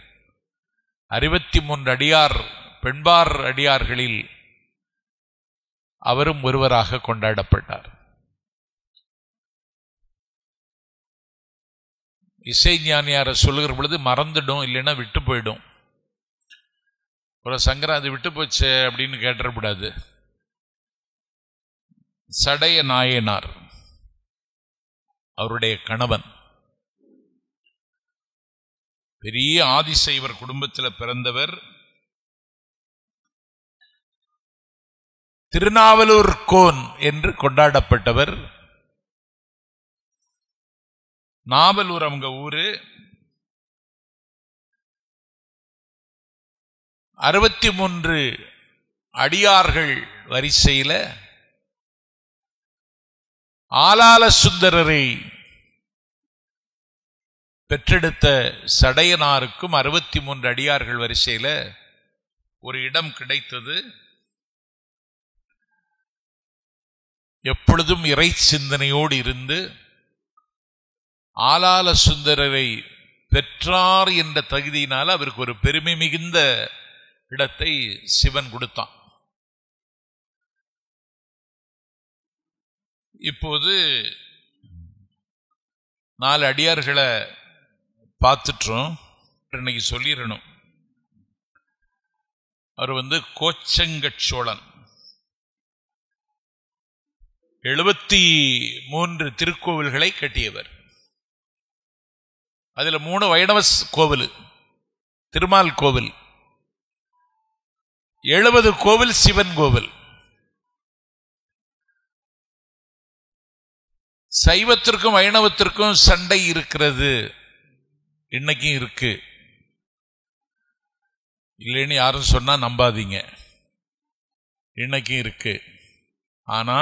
63 அடியார் பெண்பார் அடியார்களில் அவரும் ஒருவராக கொண்டாடப்பட்டார். இசைஞானியார சொல்லுகிற பொழுது மறந்துடும், இல்லைன்னா விட்டு போயிடும். ஒரு சங்கரா அது விட்டு போச்சு அப்படின்னு கேட்டக்கூடாது. சடைய நாயனார் அவருடைய கணவன் பெரிய ஆதிசைவர் குடும்பத்தில் பிறந்தவர். திருநாவலூர் கோன் என்று கொண்டாடப்பட்டவர். நாவலூர் அவங்க ஊரு. 63 அடியார்கள் வரிசையில் ஆலால சுந்தரரை பெற்றெடுத்த சடையனாருக்கும் 63 அடியார்கள் வரிசையில் ஒரு இடம் கிடைத்தது. எப்பொழுதும் இறை சிந்தனையோடு இருந்து ஆலால சுந்தரரை பெற்றார் என்ற தகுதியினால் அவருக்கு ஒரு பெருமை மிகுந்த இடத்தை சிவன் கொடுத்தான். இப்போது 4 அடியார்களை பார்த்துட்டோம். இன்னைக்கு சொல்லிடணும். அவர் கோச்சங்கட் சோழன் 73 திருக்கோவில்களை கட்டியவர். அதுல 3 வைணவ கோவில், திருமால் கோவில், 70 கோவில் சிவன் கோவில். சைவத்திற்கும் வைணவத்திற்கும் சண்டை இருக்கிறது, இன்னைக்கும் இருக்கு. இல்லைன்னு யாரும் சொன்னா நம்பாதீங்க, இன்னைக்கும் இருக்கு. ஆனா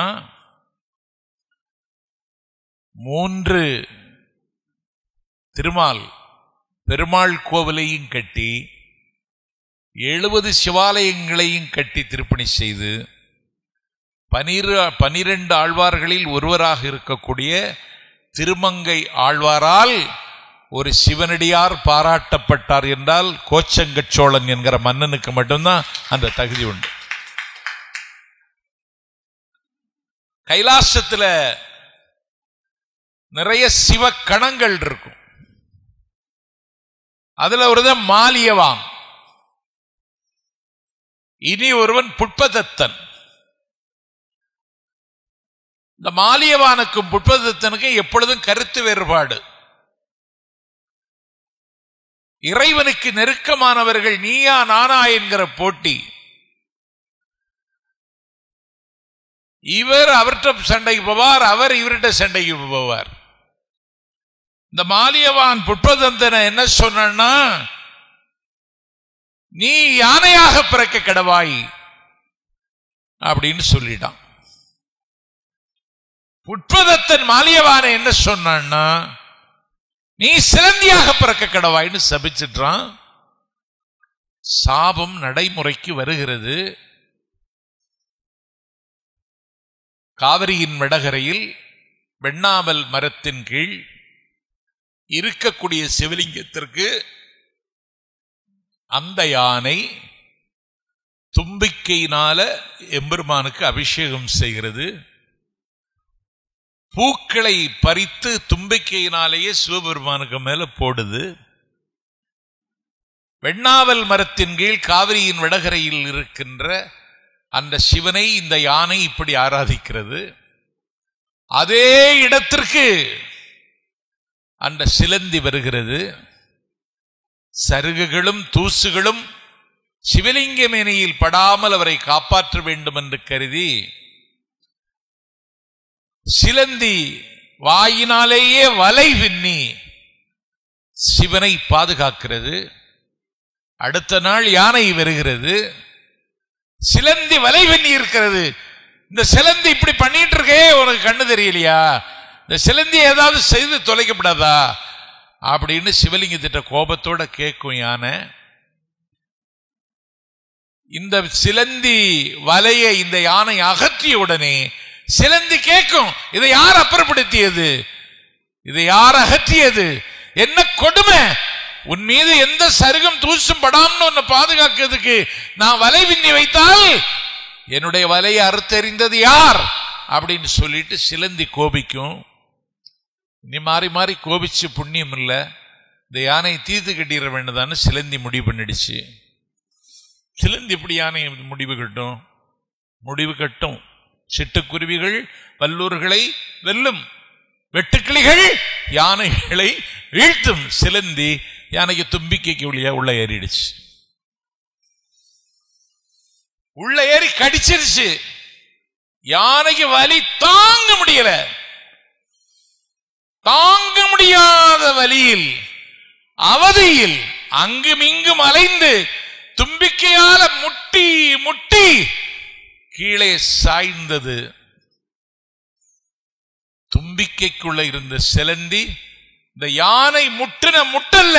3 பெருமாள் கோவிலையும் கட்டி 70 சிவாலயங்களையும் கட்டி திருப்பணி செய்து 12 ஆழ்வார்களில் ஒருவராக இருக்கக்கூடிய திருமங்கை ஆழ்வாரால் ஒரு சிவனடியார் பாராட்டப்பட்டார் என்றால் கோச்சங்கச்சோழன் என்கிற மன்னனுக்கு மட்டும்தான் அந்த தகுதி உண்டு. கைலாசத்துல நிறைய சிவ கணங்கள் இருக்கும். அதுல ஒருவன் மாலியவான், இனி ஒருவன் புட்பதத்தன். இந்த மாலியவானுக்கும் புட்பதத்தனுக்கும் எப்பொழுதும் கருத்து வேறுபாடு. இறைவனுக்கு நெருக்கமானவர்கள் நீயா நானா என்கிற போட்டி. இவர் அவர்கிட்ட சண்டைக்கு போவார், அவர் இவர்கிட்ட சண்டைக்கு போவார். இந்த மாலியவான் புட்பதந்தனை என்ன சொன்னா, நீ யானையாக பிறக்க கடவாய் அப்படின்னு சொல்லிட்டான். புட்பதத்தன் மாலியவானை என்ன சொன்னான்னா, நீ சிலந்தியாக பிறக்க கடவாய்னு சபிச்சிட்டான். சாபம் நடைமுறைக்கு வருகிறது. காவிரியின் வடகரையில் வெண்ணாமல் மரத்தின் கீழ் இருக்கக்கூடிய சிவலிங்கத்திற்கு அந்த யானை தும்பிக்கையினால எம்பெருமானுக்கு அபிஷேகம் செய்கிறது. பூக்களை பறித்து தும்பிக்கையினாலேயே சிவபெருமானுக்கு மேல போடுது. வெண்ணாவல் மரத்தின் கீழ் காவிரியின் வடகரையில் இருக்கின்ற அந்த சிவனை இந்த யானை இப்படி ஆராதிக்கிறது. அதே இடத்திற்கு அந்த சிலந்தி வருகிறது. சருகுகளும் தூசுகளும் சிவலிங்க மேனையில் படாமல் அவரை காப்பாற்ற வேண்டும் என்று கருதி சிலந்தி வாயினாலேயே வலை பின்னி சிவனை பாதுகாக்கிறது. அடுத்த நாள் யானை வருகிறது. சிலந்தி வலை பின்னி இருக்கிறது. இந்த சிலந்தி இப்படி பண்ணிட்டு இருக்கே, உனக்கு கண்ணு தெரியலையா? இந்த சிலந்தி ஏதாவது செய்து தொலைக்கப்படாதா அப்படின்னு சிவலிங்கத்திட்ட கோபத்தோட கேட்கும் யானை. இந்த சிலந்தி வலையை இந்த யானை அகற்றிய உடனே சிலந்தி கேட்கும், இதை யார் அப்புறப்படுத்தியது? இதை யார் அகற்றியது? என்ன கொடுமை! உன் மீது எந்த சருகும் தூசும் படாமல் உன்னை பாதுகாக்கிறதுக்கு நான் வலை பின்னி வைத்தால் என்னுடைய வலையை அறுத்தெறிந்தது யார் அப்படின்னு சொல்லிட்டு சிலந்தி கோபிக்கும். நீ மாறி மாறி கோபிச்சு புண்ணியம் இல்லை, இந்த யானை தீர்த்து கட்டிட வேண்டியதான்னு சிலந்தி முடிவு பண்ணிடுச்சு. சிலந்தி எப்படி யானை முடிவு கட்டும். சிட்டுக்குருவிகள் வல்லூர்களை வெல்லும், வெட்டுக்கிளிகள் யானைகளை வீழ்த்தும். சிலந்தி யானைக்கு தும்பிக்கைக்கு உள்ள ஏறிடுச்சு. உள்ள ஏறி கடிச்சிருச்சு. யானைக்கு வலி தாங்க முடியல. தாங்க முடியாத வலியில் அவதியில் அங்கும் இங்கும் அலைந்து தும்பிக்கையால முட்டி முட்டி கீழே சாய்ந்தது. தும்பிக்கைக்குள்ள இருந்த சிலந்தி இந்த யானை முட்டல்ல,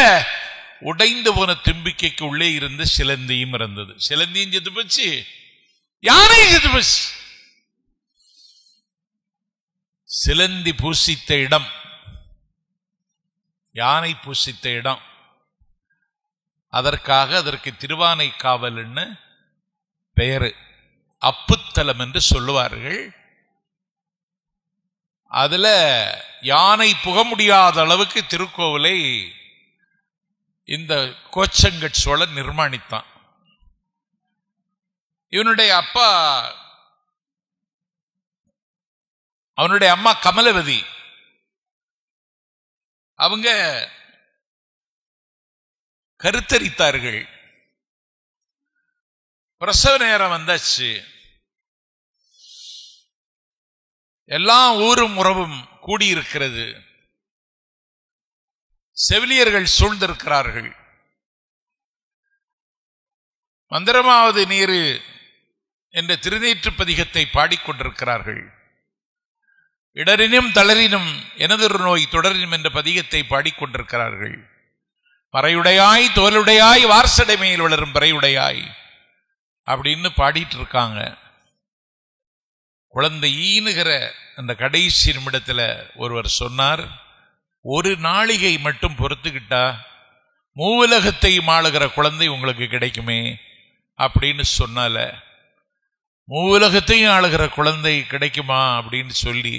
உடைந்து போன தும்பிக்கைக்கு உள்ளே இருந்த சிலந்தியும் இறந்தது. சிலந்தியும் செத்து போச்சு, யானையும் செத்து போச்சு. சிலந்தி பூசித்த இடம், யானை பூசித்த இடம். அதற்காக அதற்கு திருவானைக்காவல்னு பெயரு, அப்புத்தலம் என்று சொல்லுவார்கள். அதுல யானை புக முடியாத அளவுக்கு திருக்கோவிலை இந்த கோச்சங்கட் சோழன் நிர்மாணித்தான். இவனுடைய அப்பா, அவனுடைய அம்மா கமலவதி, அவங்க கருத்தரித்தார்கள். பிரசவ நேரம் வந்தாச்சு. எல்லா ஊரும் உறவும் கூடியிருக்கிறது. செவிலியர்கள் சூழ்ந்திருக்கிறார்கள். மந்திரமாவது நீரு என்ற திருநீற்று பதிகத்தை பாடிக்கொண்டிருக்கிறார்கள். இடரினும் தளரினும் எனதொரு நோய் தொடரினும் என்ற பதிகத்தை பாடிக்கொண்டிருக்கிறார்கள். பறையுடையாய் தோலுடையாய் வார்சடை மேல் வளரும் பறையுடையாய் அப்படின்னு பாடிட்டு இருக்காங்க. குழந்தை ஈனுகிற அந்த கடைசி நிமிடத்துல ஒருவர் சொன்னார், ஒரு நாளிகை மட்டும் பொறுத்துக்கிட்டா மூவுலகத்தையும் ஆளுகிற குழந்தை உங்களுக்கு கிடைக்குமே அப்படின்னு சொன்னால, மூவுலகத்தையும் ஆளுகிற குழந்தை கிடைக்குமா அப்படின்னு சொல்லி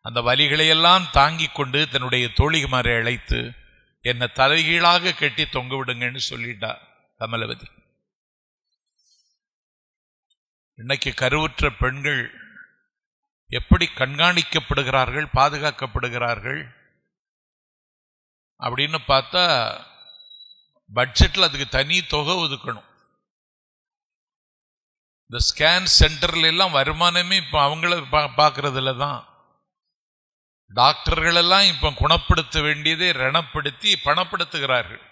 அந்த வலிகளையெல்லாம் தாங்கிக் கொண்டு தன்னுடைய தோழிகுமாரை அழைத்து என்னை தலைகீழாக கட்டி தொங்க விடுங்கன்னு சொல்லிட்டா கமலவதி. இன்னைக்கு கருவுற்ற பெண்கள் எப்படி கண்காணிக்கப்படுகிறார்கள், பாதுகாக்கப்படுகிறார்கள் அப்படின்னு பார்த்தா பட்ஜெட்ல அதுக்கு தனி தொகை ஒதுக்கணும். இந்த ஸ்கேன் சென்டர்ல எல்லாம் வருமானமே இப்ப அவங்கள பார்க்கறதுல தான். டாக்டர்கள் எல்லாம் இப்ப குணப்படுத்த வேண்டியதை ரணப்படுத்தி பணப்படுத்துகிறார்கள்.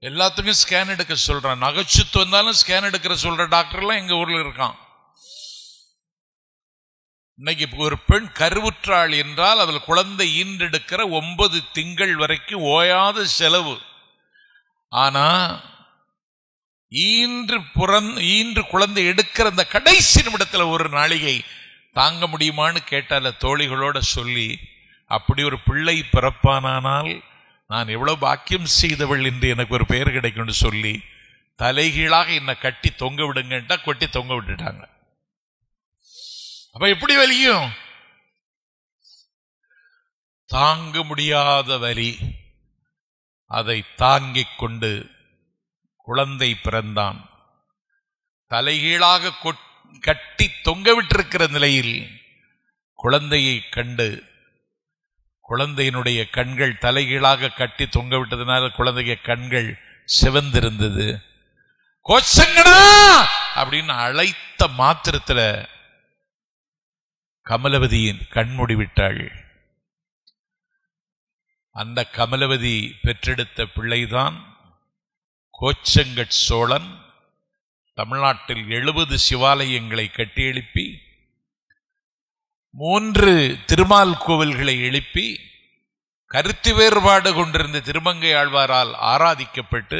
எல்லாத்துக்கும் ஸ்கேன் எடுக்க சொல்றான். நகைச்சுத்து வந்தாலும் ஸ்கேன் எடுக்கிற சொல்ற டாக்டர் எல்லாம் எங்க ஊர்ல இருக்கான். இன்னைக்கு ஒரு பெண் கருவுற்றாள் என்றால் அவள் குழந்தை ஈன்றெடுக்கிற 9 திங்கள் வரைக்கும் ஓயாத செலவு. ஆனா ஈன்று குழந்தை எடுக்கிற அந்த கடைசி நிமிடத்துல ஒரு நாளிகை தாங்க முடியுமான்னு கேட்டால தோழிகளோட சொல்லி, அப்படி ஒரு பிள்ளை பிறப்பானால் நான் எவ்வளவு பாக்கியம் செய்தவள் என்று எனக்கு ஒரு பெயர் கிடைக்கும்னு சொல்லி தலைகீழாக என்னை கட்டி தொங்க விடுங்கட்டா கொட்டி தொங்க விட்டுட்டாங்க. அப்ப எப்படி வலியும்? தாங்க முடியாத வலி. அதை தாங்கிக் கொண்டு குழந்தை பிறந்தான். தலைகீழாக கட்டி தொங்கவிட்டிருக்கிற நிலையில் குழந்தையை கண்டு, குழந்தையினுடைய கண்கள் தலைகீழாக கட்டி தொங்கவிட்டதுனால குழந்தைய கண்கள் சிவந்திருந்தது. கோச்சங்கடா அப்படின்னு அழைத்த மாத்திரத்துல கமலவதியின் கண்மூடி விட்டாள். அந்த கமலவதி பெற்றெடுத்த பிள்ளைதான் கோச்சங்கட் சோழன். தமிழ்நாட்டில் 70 சிவாலயங்களை கட்டி எழுப்பி 3 திருமால் கோவில்களை எழுப்பி கருத்து வேறுபாடு கொண்டிருந்த திருமங்கை ஆழ்வாரால் ஆராதிக்கப்பட்டு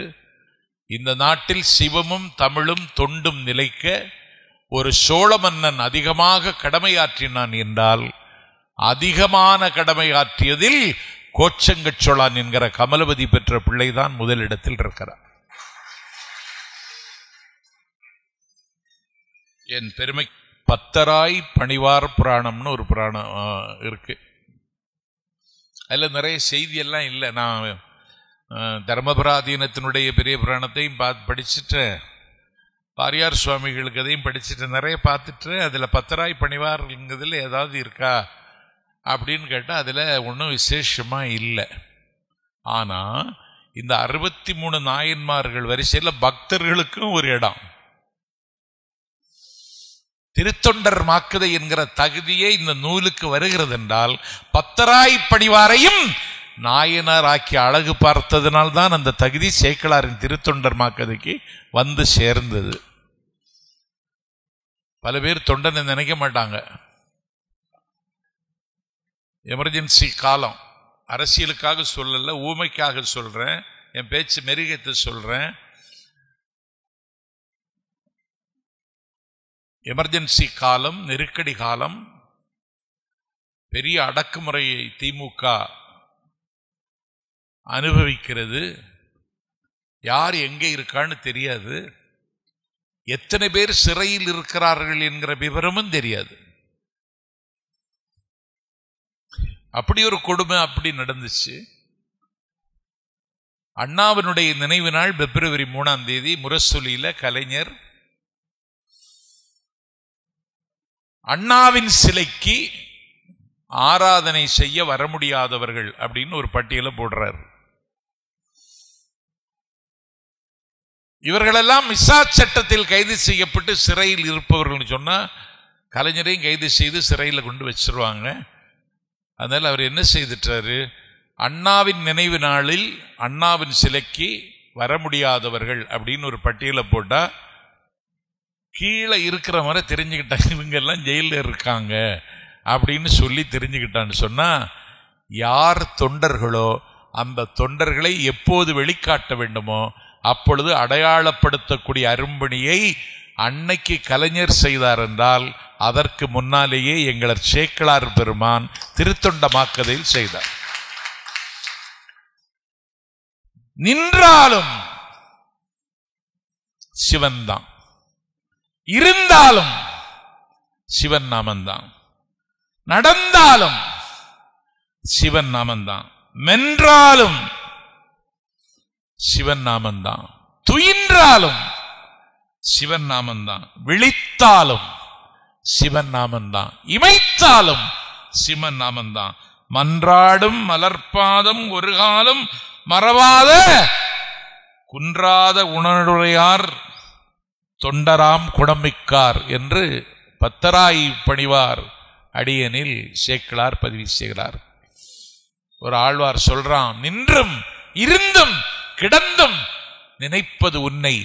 இந்த நாட்டில் சிவமும் தமிழும் தொண்டும் நிலைக்க ஒரு சோழ மன்னன் அதிகமாக கடமையாற்றினான் என்றால் அதிகமான கடமையாற்றியதில் கோச்சங்கட் சோழன் என்கிற கமலவதி பெற்ற பிள்ளைதான் முதலிடத்தில் இருக்கிறார். என் பெருமை பத்தராய் பணிவார் புராணம்னு ஒரு புராணம் இருக்கு. அதுல நிறைய செய்தி எல்லாம் இல்லை. நான் தர்மபுராதீனத்தினுடைய பெரிய புராணத்தையும் படிச்சுட்டு, பாரியார் சுவாமிகளுக்கு அதையும் படிச்சுட்டு நிறைய பார்த்துட்டு, அதுல பத்தராய் பணிவார்ங்கிறதுல ஏதாவது இருக்கா அப்படின்னு கேட்டா அதுல ஒன்றும் விசேஷமா இல்லை. ஆனா இந்த 63 நாயன்மார்கள் வரிசையில் பக்தர்களுக்கும் ஒரு இடம். திருத்தொண்டர் மாக்குதை என்கிற தகுதியே இந்த நூலுக்கு வருகிறது என்றால் பத்தராய் பணிவாரையும் நாயனார் ஆக்கி அழகு பார்த்ததனால்தான் அந்த தகுதி சேக்கிழாரின் திருத்தொண்டர் மாக்கதைக்கு வந்து சேர்ந்தது. பல பேர் தொண்டனை நினைக்க மாட்டாங்க. எமர்ஜென்சி காலம், அரசியலுக்காக சொல்லல, ஊமைக்காக சொல்றேன், என் பேச்சு மெருகத்தை சொல்றேன். எமர்ஜென்சி காலம், நெருக்கடி காலம், பெரிய அடக்குமுறையை திமுக அனுபவிக்கிறது. யார் எங்கே இருக்கான்னு தெரியாது. எத்தனை பேர் சிறையில் இருக்கிறார்கள் என்கிற விவரமும் தெரியாது. அப்படி ஒரு கொடுமை அப்படி நடந்துச்சு. அண்ணாவினுடைய நினைவு நாள் பிப்ரவரி 3ஆம் தேதி முரசொலியில கலைஞர் அண்ணாவின் சிலைக்கு ஆராதனை செய்ய வர முடியாதவர்கள் அப்படின்னு ஒரு பட்டியலை போடுறார். இவர்களெல்லாம் மிசா சட்டத்தில் கைது செய்யப்பட்டு சிறையில் இருப்பவர்கள் சொன்னா கலைஞரையும் கைது செய்து சிறையில் கொண்டு வச்சிருவாங்க. அதனால அவர் என்ன செய்துட்டாரு, அண்ணாவின் நினைவு நாளில் அண்ணாவின் சிலைக்கு வர முடியாதவர்கள் அப்படின்னு ஒரு பட்டியலை போட்டா கீழே இருக்கிற மாதிரி தெரிஞ்சுக்கிட்டாங்க, இவங்க எல்லாம் ஜெயிலில் இருக்காங்க அப்படின்னு சொல்லி தெரிஞ்சுக்கிட்டான்னு சொன்னா, யார் தொண்டர்களோ அந்த தொண்டர்களை எப்போது வெளிக்காட்ட வேண்டுமோ அப்பொழுது அடையாளப்படுத்தக்கூடிய அரும்பணியை அன்னைக்கு கலைஞர் செய்தார் என்றால் அதற்கு முன்னாலேயே எங்களர் சேக்கிழார் பெருமான் திருத்தொண்டமாக்கதையில் செய்தார். நின்றாலும் சிவன் தான், இருந்தாலும் சிவன் நாமந்தான், நடந்தாலும் சிவன் நாமந்தான், மென்றாலும் சிவன் நாமந்தான், துயின்றாலும் சிவன் நாமந்தான், விழித்தாலும் சிவன் நாமந்தான், இமைத்தாலும் சிவன் நாமந்தான், மன்றாடும் மலர்பாதம் ஒரு காலம் மறவாத குன்றாத உணர்வுடையார் தொண்டராம் குணமிக்கார் என்று பத்தராய் பணிவார் அடியனில் சேக்கிழார் பதிவு செய்கிறார். ஒரு ஆழ்வார் சொல்றான், நின்றும் இருந்தும் கிடந்தும் நினைப்பது உன்னை,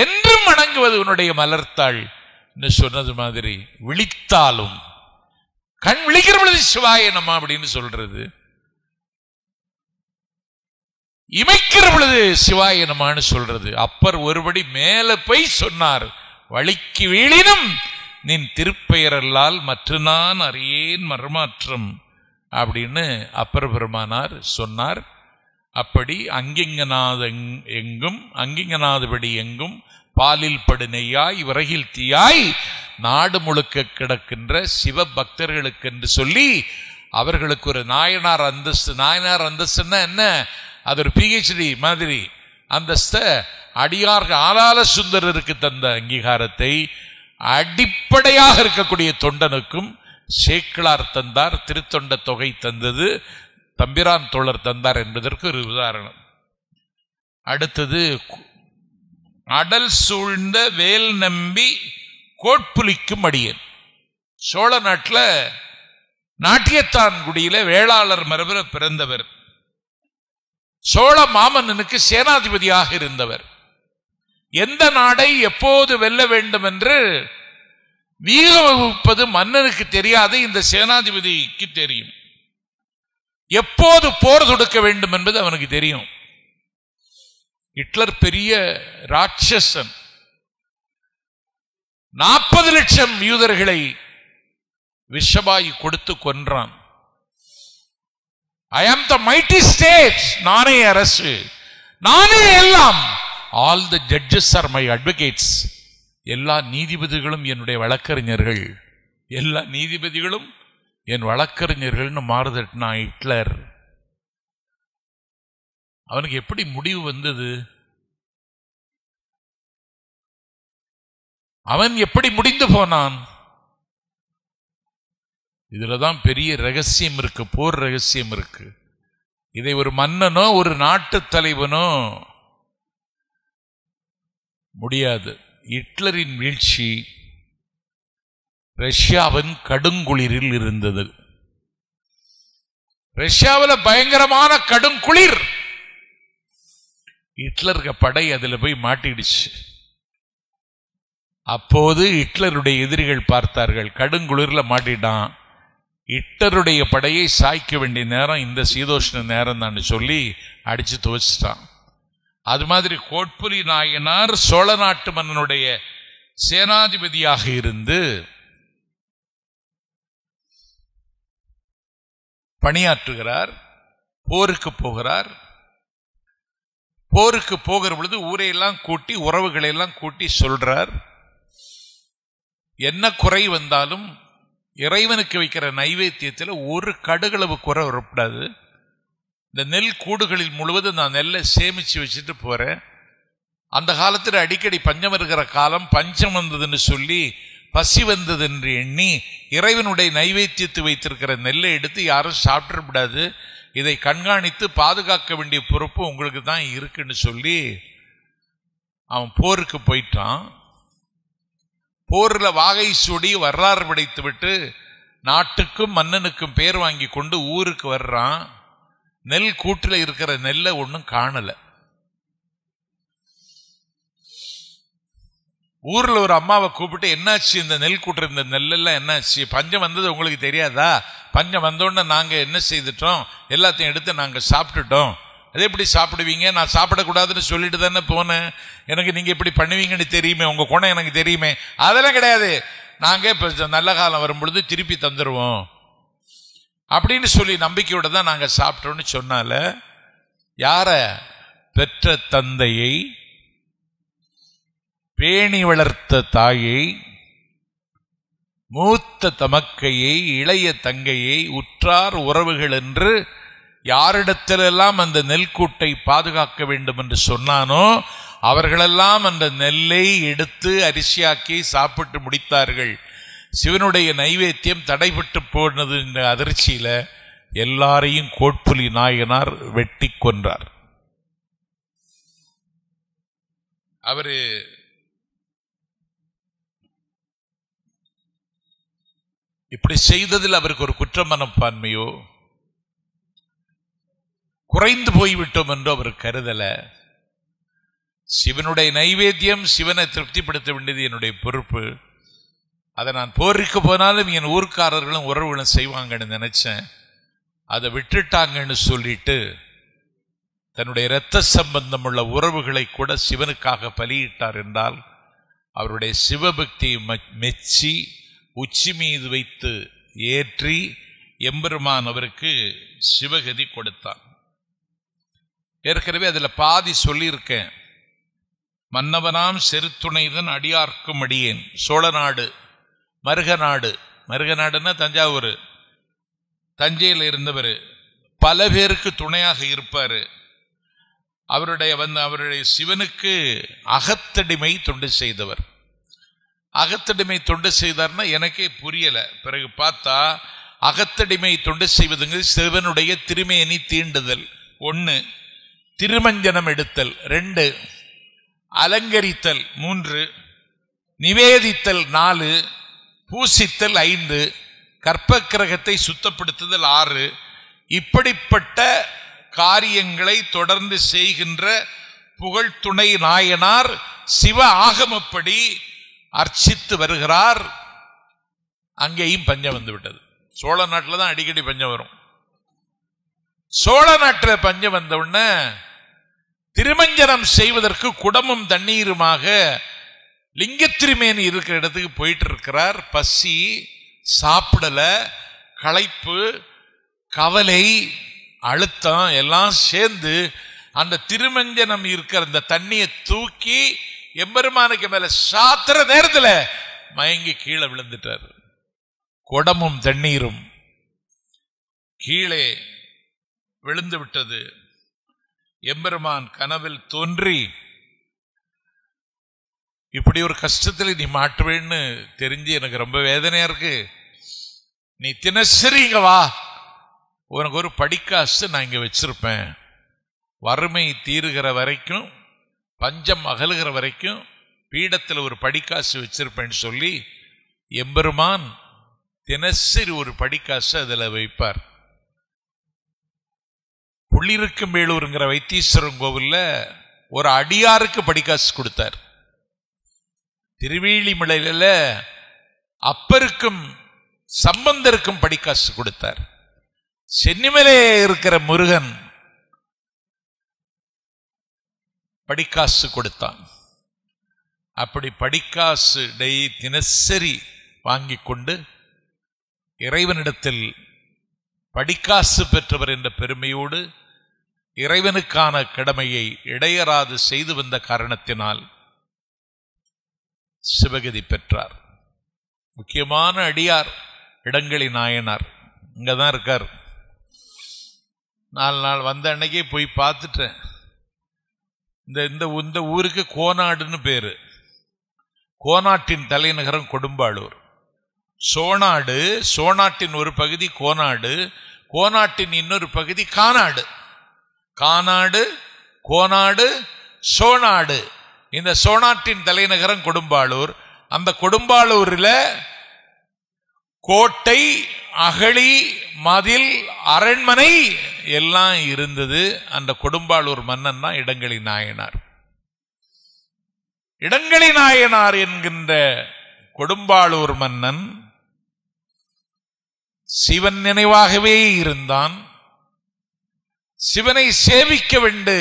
என்றும் வணங்குவது உன்னுடைய மலர்த்தாள் என்று சொன்னது மாதிரி விழித்தாலும் கண் விழிக்கிற பொழுது சிவாய நம அப்படின்னு சொல்றது, இமைக்கிற பொழுது சிவாய நமன்னு சொல்றது. அப்பர் ஒருபடி மேல போய் சொன்னார், வழிக்கு வீழினும் நின் திருப்பெயரல்லால் மற்ற நான் அறியேன் மர்மாற்றம் அப்படின்னு அப்பர் பெருமானார் சொன்னார். அப்படி அங்கிங்கநாத எங்கும் அங்கிங்கநாதபடி எங்கும் பாலில் படு நெய்யாய் விறகில் தீயாய் நாடு முழுக்க கிடக்கின்ற சிவ பக்தர்களுக்கு என்று சொல்லி அவர்களுக்கு ஒரு நாயனார் அந்தஸ்து. நாயனார் அந்தஸ்துன்னா என்ன, அது ஒரு PhD மாதிரி அந்தஸ்த அடியார்கள் ஆளால சுந்தரருக்கு தந்த அங்கீகாரத்தை அடிப்படையாக இருக்கக்கூடிய தொண்டனுக்கும் சேக்கிழார் தந்தார். திருத்தொண்ட தொகை தந்தது தம்பிரான் தோழர் தந்தார் என்பதற்கு ஒரு உதாரணம். அடுத்தது, அடல் சூழ்ந்த வேல் நம்பி கோட்புலிக்கும் அடியன். சோழ நாட்டில் நாட்டியத்தான்குடியில வேளாளர் மரபுல பிறந்தவர். சோழ மாமன்னனுக்கு சேனாதிபதியாக இருந்தவர். எந்த நாடை எப்போது வெல்ல வேண்டும் என்று வீரம் வகுப்பது மன்னனுக்கு தெரியாது, இந்த சேனாதிபதிக்கு தெரியும். எப்போது போர் தொடுக்க வேண்டும் என்பது அவனுக்கு தெரியும். ஹிட்லர் பெரிய ராட்சசன், 40 லட்சம் யூதர்களை விஷபாயி கொடுத்து கொன்றான். I am the mighty state, நானே அரசு, நானே எல்லாம். All the judges are my advocates. எல்லா நீதிபதிகளும் என்னுடைய வழக்கறிஞர்கள், எல்லா நீதிபதிகளும் என் வழக்கறிஞர்கள்னு மாறுதட்டினா ஹிட்லர். அவனுக்கு எப்படி முடிவு வந்தது? அவன் எப்படி முடிந்து போனான்? இதுலதான் பெரிய ரகசியம் இருக்கு, போர் ரகசியம் இருக்கு. இதை ஒரு மன்னனோ ஒரு நாட்டு தலைவனோ முடியாது. ஹிட்லரின் வீழ்ச்சி ரஷ்யாவின் கடுங்குளிரில் இருந்தது. ரஷ்யாவில் பயங்கரமான கடுங்குளிர். ஹிட்லருக்கு படை அதுல போய் மாட்டிடுச்சு. அப்போது ஹிட்லருடைய எதிரிகள் பார்த்தார்கள், கடுங்குளிர்ல மாட்டிட்டான், ஹிட்லருடைய படையை சாய்க்க வேண்டிய நேரம் இந்த சீதோஷ்ண நேரம் தான் சொல்லி அடிச்சு துவச்சிட்டான். அது மாதிரி கோட்புலி நாயனார் சோழ நாட்டு மன்னனுடைய சேனாதிபதியாக இருந்து பணியாற்றுகிறார். போருக்கு போகிறார். போருக்கு போகிற பொழுது ஊரையெல்லாம் கூட்டி உறவுகளை எல்லாம் கூட்டி சொல்றார், என்ன குறை வந்தாலும் இறைவனுக்கு வைக்கிற நைவேத்தியத்தில் ஒரு கடுகளவு குறை வரக்கூடாது. இந்த நெல் கூடுகளில் முழுவதும் நான் நெல்லை சேமிச்சு வச்சுட்டு போறேன். அந்த காலத்தில் அடிக்கடி பஞ்சம் இருக்கிற காலம், பஞ்சம் வந்ததுன்னு சொல்லி பசி வந்தது என்று எண்ணி இறைவனுடைய நைவேத்தியத்தை வைத்திருக்கிற நெல்லை எடுத்து யாரும் சாப்பிடக்கூடாது, இதை கண்காணித்து பாதுகாக்க வேண்டிய பொறுப்பு உங்களுக்கு தான் இருக்குன்னு சொல்லி அவன் போருக்கு போயிட்டான். போரில் வாகை சூடி வரலாறு படைத்து விட்டு நாட்டுக்கும் மன்னனுக்கும் பேர் வாங்கி கொண்டு ஊருக்கு வர்றான். நெல் கூட்டில் இருக்கிற நெல்லை ஒன்றும் காணல. ஊர்ல ஒரு அம்மாவை கூப்பிட்டு, என்னாச்சு இந்த நெல் கூட்டுற இந்த நெல்லெல்லாம் என்னாச்சு? பஞ்சம் வந்தது உங்களுக்கு தெரியாதா? பஞ்சம் வந்தோடனே நாங்க என்ன செய்துட்டோம், எல்லாத்தையும் எடுத்து நாங்க சாப்பிட்டுட்டோம். அதே எப்படி சாப்பிடுவீங்க? நான் சாப்பிடக்கூடாதுன்னு சொல்லிட்டு தானே போனேன். எனக்கு நீங்க எப்படி பண்ணுவீங்கன்னு தெரியுமே, உங்க குணம் எனக்கு தெரியுமே. அதெல்லாம் கிடையாது, நாங்க இப்ப நல்ல காலம் வரும்பொழுது திருப்பி தந்துருவோம் அப்படின்னு சொல்லி நம்பிக்கையோட தான் நாங்க சாப்பிட்டோம்னு சொன்னால, யார? பெற்ற தந்தையை, பேணி வளர்த்த தாயை, மூத்த தமக்கையை, இளைய தங்கையை, உற்றார் உறவுகள் என்று யாரிடத்திலெல்லாம் அந்த நெல்கூட்டை பாதுகாக்க வேண்டும் என்று சொன்னானோ அவர்களெல்லாம் அந்த நெல்லை எடுத்து அரிசியாக்கி சாப்பிட்டு முடித்தார்கள். சிவனுடைய நைவேத்தியம் தடைபட்டு போனது. இந்த அதிர்ச்சியில எல்லாரையும் கோட்புலி நாயனார் வெட்டி கொன்றார். அவரு இப்படி செய்ததில் அவருக்கு ஒரு குற்ற மனப்பான்மையோ குறைந்து போய்விட்டோம் என்று அவர் கருதல. சிவனுடைய நைவேத்தியம் சிவனை திருப்திப்படுத்த வேண்டியது என்னுடைய பொறுப்பு. அதை நான் போருக்கு போனாலும் என் ஊர்க்காரர்களும் உறவுகளும் செய்வாங்கன்னு நினைச்சேன். அதை விட்டுட்டாங்கன்னு சொல்லிட்டு தன்னுடைய இரத்த சம்பந்தம் உள்ள உறவுகளை கூட சிவனுக்காக பலியிட்டார் என்றால் அவருடைய சிவபக்தியை மெச்சி உச்சி மீது வைத்து ஏற்றி எம்பெருமான் அவருக்கு சிவகதி கொடுத்தான். ஏற்கனவே அதில் பாதி சொல்லியிருக்கேன். மன்னவனாம் செருத்துணைதன் அடியார்க்கும் அடியேன். சோழநாடு, மருகநாடு, மருகநாடுன்னா தஞ்சாவூர், தஞ்சையில் இருந்தவர், பல பேருக்கு துணையாக இருப்பார். அவருடைய சிவனுக்கு அகத்தடிமை தொண்டு செய்தவர். அகத்தடிமை தொண்டு செய்தார்னா எனக்கே புரியல. பிறகு பார்த்தா அகத்தடிமை தொண்டு செய்வதுங்க சிவனுடைய திருமேனி தீண்டுதல் 1, திருமஞ்சனம் எடுத்தல் 2, அலங்கரித்தல் 3, நிவேதித்தல் 4, பூசித்தல் 5, கற்பக்கிரகத்தை சுத்தப்படுத்துதல் 6. இப்படிப்பட்ட காரியங்களை தொடர்ந்து செய்கின்ற புகழ்துணை நாயனார் சிவ ஆகமப்படி அர்ச்சித்து வருகிறார். அங்கேயும் பஞ்சம் வந்து விட்டது. சோழ நாட்டில் தான் அடிக்கடி பஞ்சம் வரும். சோழ நாட்டில் பஞ்சம் வந்த உடனே திருமஞ்சனம் செய்வதற்கு குடமும் தண்ணீருமாக லிங்கத்திருமேனி இருக்கிற இடத்துக்கு போயிட்டு இருக்கிறார். பசி, சாப்பிடல, களைப்பு, கவலை, அழுத்தம் எல்லாம் சேர்ந்து அந்த திருமஞ்சனம் இருக்கிற அந்த தண்ணியை தூக்கி எம்பெருமானுக்கு மேல சாத்திர நேரத்தில் மயங்கி கீழே விழுந்துட்டார். குடமும் தண்ணீரும் கீழே விழுந்து விட்டது. எம்பெருமான் கனவில் தோன்றி, இப்படி ஒரு கஷ்டத்தில் நீ மாட்டுவேன்னு தெரிஞ்சு எனக்கு ரொம்ப வேதனையா இருக்கு, நீ தினசரி இங்க வா, உனக்கு ஒரு படிக்காசு நான் இங்க வச்சிருப்பேன், வறுமை தீருகிற வரைக்கும், பஞ்சம் அகலுகிற வரைக்கும் பீடத்தில் ஒரு படிக்காசு வச்சிருப்பேன்னு சொல்லி எம்பெருமான் தினசரி ஒரு படிக்காசு அதில் வைப்பார். புள்ளிருக்கும் வேலூருங்கிற வைத்தீஸ்வரன் கோவில்ல ஒரு அடியாருக்கு படிக்காசு கொடுத்தார். திருவேலிமலையில அப்பருக்கும் சம்பந்தருக்கும் படிக்காசு கொடுத்தார். சென்னிமலை இருக்கிற முருகன் படிக்காசு கொடுத்தான். அப்படி படிக்காசு தினசரி வாங்கி கொண்டு இறைவனிடத்தில் படிக்காசு பெற்றவர் என்ற பெருமையோடு இறைவனுக்கான கடமையை இடையறாது செய்து வந்த காரணத்தினால் சிவகதி பெற்றார். முக்கியமான அடியார் இடங்களி நாயனார் இங்கதான் இருக்கார். 4 நாள் வந்த அன்னைக்கே போய் பார்த்துட்டேன். இந்த ஊருக்கு கோனாடுன்னு பேரு. கோனாட்டின் தலைநகரம் கொடும்பாளூர். சோனாடு, சோனாட்டின் ஒரு பகுதி கோனாடு, கோனாட்டின் இன்னொரு பகுதி கானாடு. கானாடு, கோனாடு, சோனாடு இந்த சோனாட்டின் தலைநகரம் கொடும்பாளூர். அந்த கொடும்பாளூரில் கோட்டை, அகழி, மதில், அரண்மனை எல்லாம் இருந்தது. அந்த கொடும்பாளூர் மன்னன் தான் இடங்களி நாயனார். இடங்களி நாயனார் என்கின்ற கொடும்பாளூர் மன்னன் சிவன் நினைவாகவே இருந்தான். சிவனை சேவிக்க வேண்டு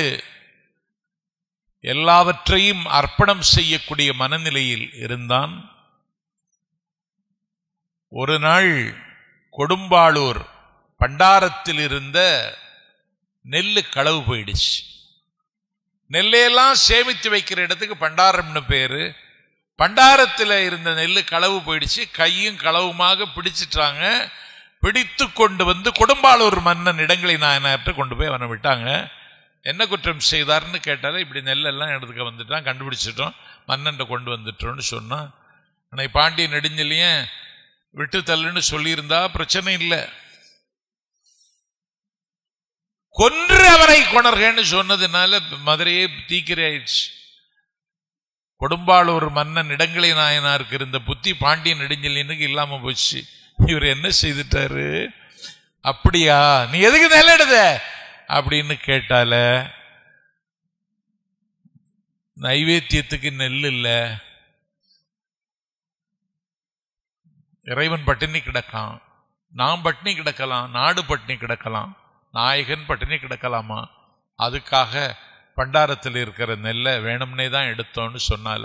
எல்லாவற்றையும் அர்ப்பணம் செய்யக்கூடிய மனநிலையில் இருந்தான். ஒரு நாள் கொடும்பாளூர் பண்டாரத்தில் இருந்த நெல்லு களவு போயிடுச்சு. நெல்லையெல்லாம் சேமித்து வைக்கிற இடத்துக்கு பண்டாரம்னு பேரு. பண்டாரத்தில் இருந்த நெல்லு களவு போயிடுச்சு. கையும் களவுமாக பிடிச்சிட்டாங்க. பிடித்து கொண்டு வந்து கொடும்பாளூர் மன்னன் இடங்களி நாயனார்ட்ட கொண்டு போய் அவனை விட்டாங்க. என்ன குற்றம் செய்தார்னு கேட்டாலே, இப்படி நெல்லெல்லாம் எடுத்துக்க வந்துட்டான், கண்டுபிடிச்சிட்டோம், மன்னன் கொண்டு வந்துட்டோம்னு சொன்னான். ஆனால் பாண்டிய நெடுஞ்செழியன் விட்டு தள்ளுன்னு சொல்லியிருந்தா பிரச்சனை இல்லை. கொன்று அவரை கொணர்கன்னு சொன்னதுனால மதுரையே தீக்கிரை ஆயிடுச்சு. கொடும்பாளூர் மன்னன் இடங்களி நாயனாருக்கு இருந்த புத்தி பாண்டிய நெடுஞ்செழியனுக்கு இல்லாம போச்சு. இவர் என்ன செய்துட்டாரு? அப்படியா, நீ எதுக்கு நெல்லெடுத அப்படின்னு கேட்டால, நைவேத்தியத்துக்கு நெல் இல்ல, இறைவன் பட்டினி கிடக்கான், நாம் பட்டினி கிடக்கலாம், நாடு பட்டினி கிடக்கலாம், நாயகன் பட்டினி கிடக்கலாமா, அதுக்காக பண்டாரத்தில் இருக்கிற நெல்லை வேணும்னே தான் எடுத்தோன்னு சொன்னால,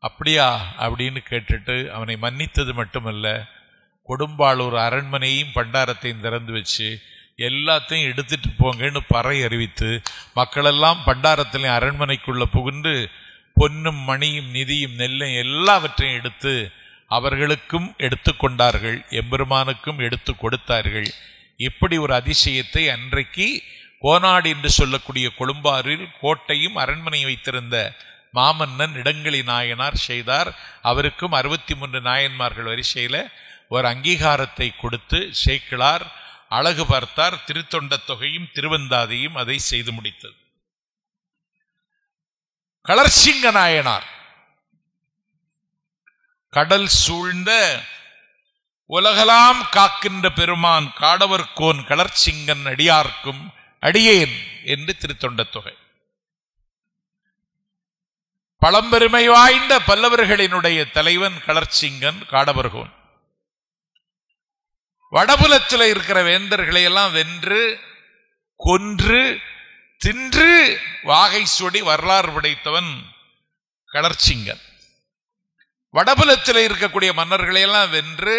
அப்படியா அப்படின்னு கேட்டுட்டு அவனை மன்னித்தது மட்டுமல்ல, கொடும்பாளூர் அரண்மனையும் பண்டாரத்தையும் திறந்து வச்சு எல்லாத்தையும் எடுத்துட்டு போங்கன்னு பறை அறிவித்து மக்களெல்லாம் பண்டாரத்திலையும் அரண்மனைக்குள்ள புகுந்து பொன்னும் மணியும் நிதியும் நெல்லும் எல்லாவற்றையும் எடுத்து அவர்களுக்கும் எடுத்துக்கொண்டார்கள், எம்பெருமானுக்கும் எடுத்து கொடுத்தார்கள். இப்படி ஒரு அதிசயத்தை அன்றைக்கு கோனாடு என்று சொல்லக்கூடிய கொடும்பாரில் கோட்டையும் அரண்மனையும் வைத்திருந்த மாமன்னன் இடங்களி நாயனார் செய்தார். அவருக்கும் 63 நாயன்மார்கள் வரிசையில் ஒரு அங்கீகாரத்தை கொடுத்து சேக்கிழார் அழகு பார்த்தார். திருத்தொண்ட தொகையும் திருவந்தாதியும் அதை செய்து முடித்தது. களர்சிங்க நாயனார் கடல் சூழ்ந்த உலகலாம் காக்கின்ற பெருமான் காடவர்கோன் களர்சிங்கன் அடியார்க்கும் அடியேன் என்று திருத்தொண்ட தொகை. பழம்பெருமை வாய்ந்த பல்லவர்களினுடைய தலைவன் களர்சிங்கன் காடவர்கோன். வடபுலத்தில் இருக்கிற வேந்தர்களை எல்லாம் வென்று கொன்று தின்று வாகை சூடி வரலாறு படைத்தவன் களர்சிங்கன். வடபுலத்தில் இருக்கக்கூடிய மன்னர்களை எல்லாம் வென்று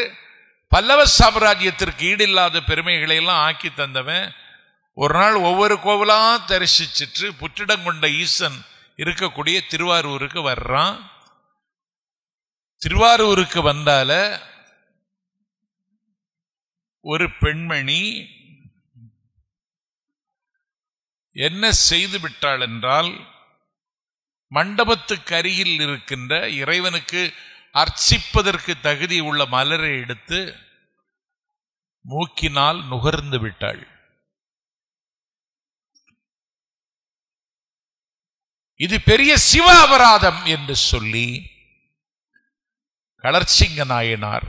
பல்லவ சாம்ராஜ்யத்திற்கு ஈடில்லாத பெருமைகளை எல்லாம் ஆக்கி தந்தவன். ஒரு நாள் ஒவ்வொரு கோவிலா தரிசிச்சிட்டு புற்றிடங்கொண்ட ஈசன் இருக்கக்கூடிய திருவாரூருக்கு வர்றான். திருவாரூருக்கு வந்தால ஒரு பெண்மணி என்ன செய்து விட்டாள் என்றால், மண்டபத்துக்கு அருகில் இருக்கின்ற இறைவனுக்கு அர்ச்சிப்பதற்கு தகுதி உள்ள மலரை எடுத்து மூக்கினால் நுகர்ந்து விட்டாள். இது பெரிய சிவ அபராதம் என்று சொல்லி களர்சிங்க நாயனார்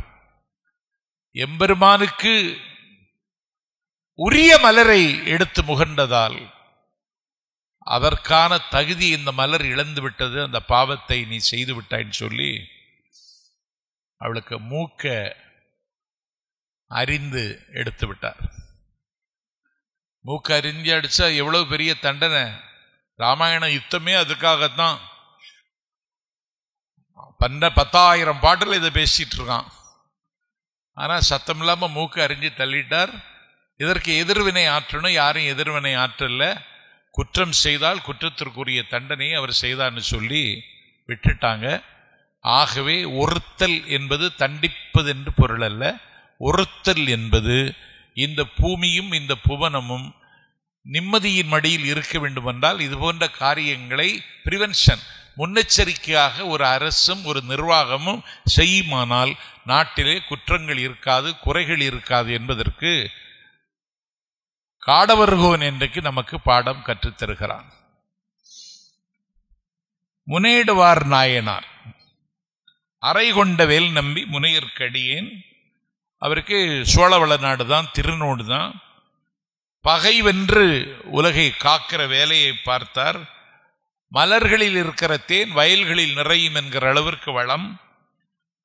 எம்பெருமானுக்கு உரிய மலரை எடுத்து முகர்ந்ததால் அதற்கான தகுதி இந்த மலர் இழந்து விட்டது, அந்த பாவத்தை நீ செய்து விட்டாய்ன்னு சொல்லி அவளுக்கு மூக்க அரிந்து எடுத்து விட்டார். மூக்க அரிஞ்சு அடிச்சா எவ்வளவு பெரிய தண்டனை! ராமாயண யுத்தமே அதுக்காகத்தான். 10,000 பாட்டில் இதை பேசிட்டு இருக்கான். ஆனா சத்தம் இல்லாம மூக்க அரிஞ்சு தள்ளிட்டார். இதற்கு எதிர்வினை ஆற்றணும், யாரும் எதிர்வினை ஆற்றல. குற்றம் செய்தால் குற்றத்திற்குரிய தண்டனையை அவர் செய்தார்னு சொல்லி விட்டுட்டாங்க. ஆகவே ஒருத்தல் என்பது தண்டிப்பது என்று பொருள் அல்ல. ஒருத்தல் என்பது இந்த பூமியும் இந்த புவனமும் நிம்மதியின் மடியில் இருக்க வேண்டும் என்றால் இது போன்ற காரியங்களை பிரிவென்ஷன், முன்னெச்சரிக்கையாக ஒரு அரசும் ஒரு நிர்வாகமும் செய்யுமானால் நாட்டிலே குற்றங்கள் இருக்காது, குறைகள் இருக்காது என்பதற்கு காடவர்கோன் இன்றைக்கு நமக்கு பாடம் கற்றுத்தருகிறான். முனேடுவார் நாயனார் அறை கொண்ட வேல் நம்பி முனையற்கடியேன். அவருக்கு சோழவள நாடு தான், திருநோடு தான். பகை வென்று உலகை காக்கிற வேலையை பார்த்தார். மலர்களில் இருக்கிற தேன் வயல்களில் நிறையும் என்கிற அளவிற்கு வளம்.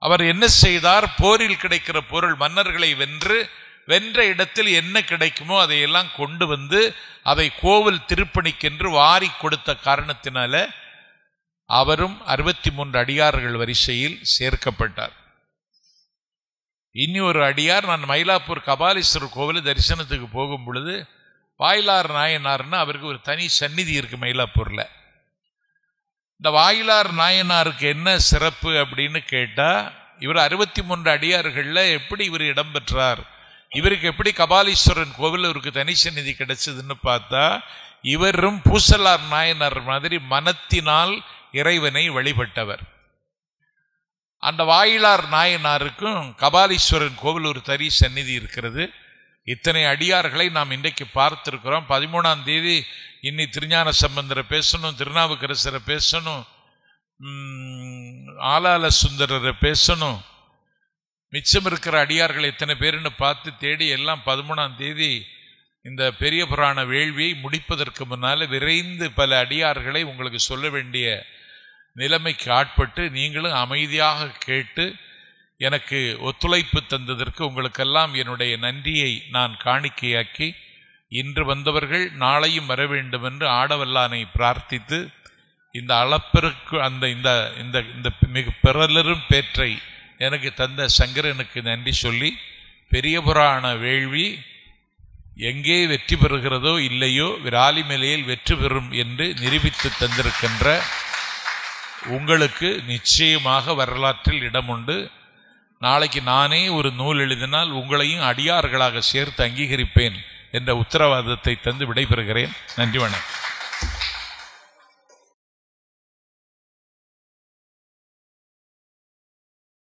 அவர் என்ன செய்தார்? போரில் கிடைக்கிற பொருள் மன்னர்களை வென்ற இடத்தில் என்ன கிடைக்குமோ அதையெல்லாம் கொண்டு வந்து அதை கோவில் திருப்பணிக்கென்று வாரி கொடுத்த காரணத்தினால அவரும் 63 அடியார்கள் வரிசையில் சேர்க்கப்பட்டார். இனி ஒரு அடியார், நான் மயிலாப்பூர் கபாலீஸ்வரர் கோவில் தரிசனத்துக்கு போகும் பொழுது வாயிலார் நாயனார்னு அவருக்கு ஒரு தனி சந்நிதி இருக்கு மயிலாப்பூர்ல. இந்த வாயிலார் நாயனாருக்கு என்ன சிறப்பு அப்படின்னு கேட்டா, இவர் 63 அடியார்கள்ல எப்படி இவர் இடம்பெற்றார், இவருக்கு எப்படி கபாலீஸ்வரன் கோவில் இவருக்கு தனி சந்நிதி கிடைச்சதுன்னு பார்த்தா, இவரும் பூசலார் நாயனார் மாதிரி மனத்தினால் இறைவனை வழிபட்டவர். அந்த வாயிலார் நாயனாருக்கும் கபாலீஸ்வரன் கோவில் ஒரு தனி சந்நிதி இருக்கிறது. இத்தனை அடியார்களை நாம் இன்றைக்கு பார்த்திருக்கிறோம். 13ஆம் தேதி இன்னி திருஞான சம்பந்தரை பேசணும், திருநாவுக்கரசரை பேசணும், ஆலால சுந்தரரை பேசணும். மிச்சம் இருக்கிற அடியார்கள் எத்தனை பேருன்னு பார்த்து தேடி எல்லாம் 13ஆம் தேதி இந்த பெரிய புராண வேள்வியை முடிப்பதற்கு முன்னால் விரைந்து பல அடியார்களை உங்களுக்கு சொல்ல வேண்டிய நிலைமைக்கு ஆட்பட்டு நீங்களும் அமைதியாக கேட்டு எனக்கு ஒத்துழைப்பு தந்ததற்கு உங்களுக்கெல்லாம் என்னுடைய நன்றியை நான் காணிக்கையாக்கி, இன்று வந்தவர்கள் நாளையும் வர வேண்டும் என்று ஆடவல்லானை பிரார்த்தித்து, இந்த அளப்பெருக்கு அந்த இந்த இந்த இந்த மிக பிறலரும் பேற்றை எனக்கு தந்த சங்கரனுக்கு நன்றி சொல்லி, பெரிய புராண வேள்வி எங்கே வெற்றி பெறுகிறதோ இல்லையோ விராலிமலையில் வெற்றி பெறும் என்று நிரூபித்து தந்திருக்கின்ற உங்களுக்கு நிச்சயமாக வரலாற்றில் இடம் உண்டு. நாளைக்கு நானே ஒரு நூல் எழுதினால் உங்களையும் அடியார்களாக சேர்த்து அங்கீகரிப்பேன் என்ற உத்தரவாதத்தை தந்து விடைபெறுகிறேன். நன்றி, வணக்கம்.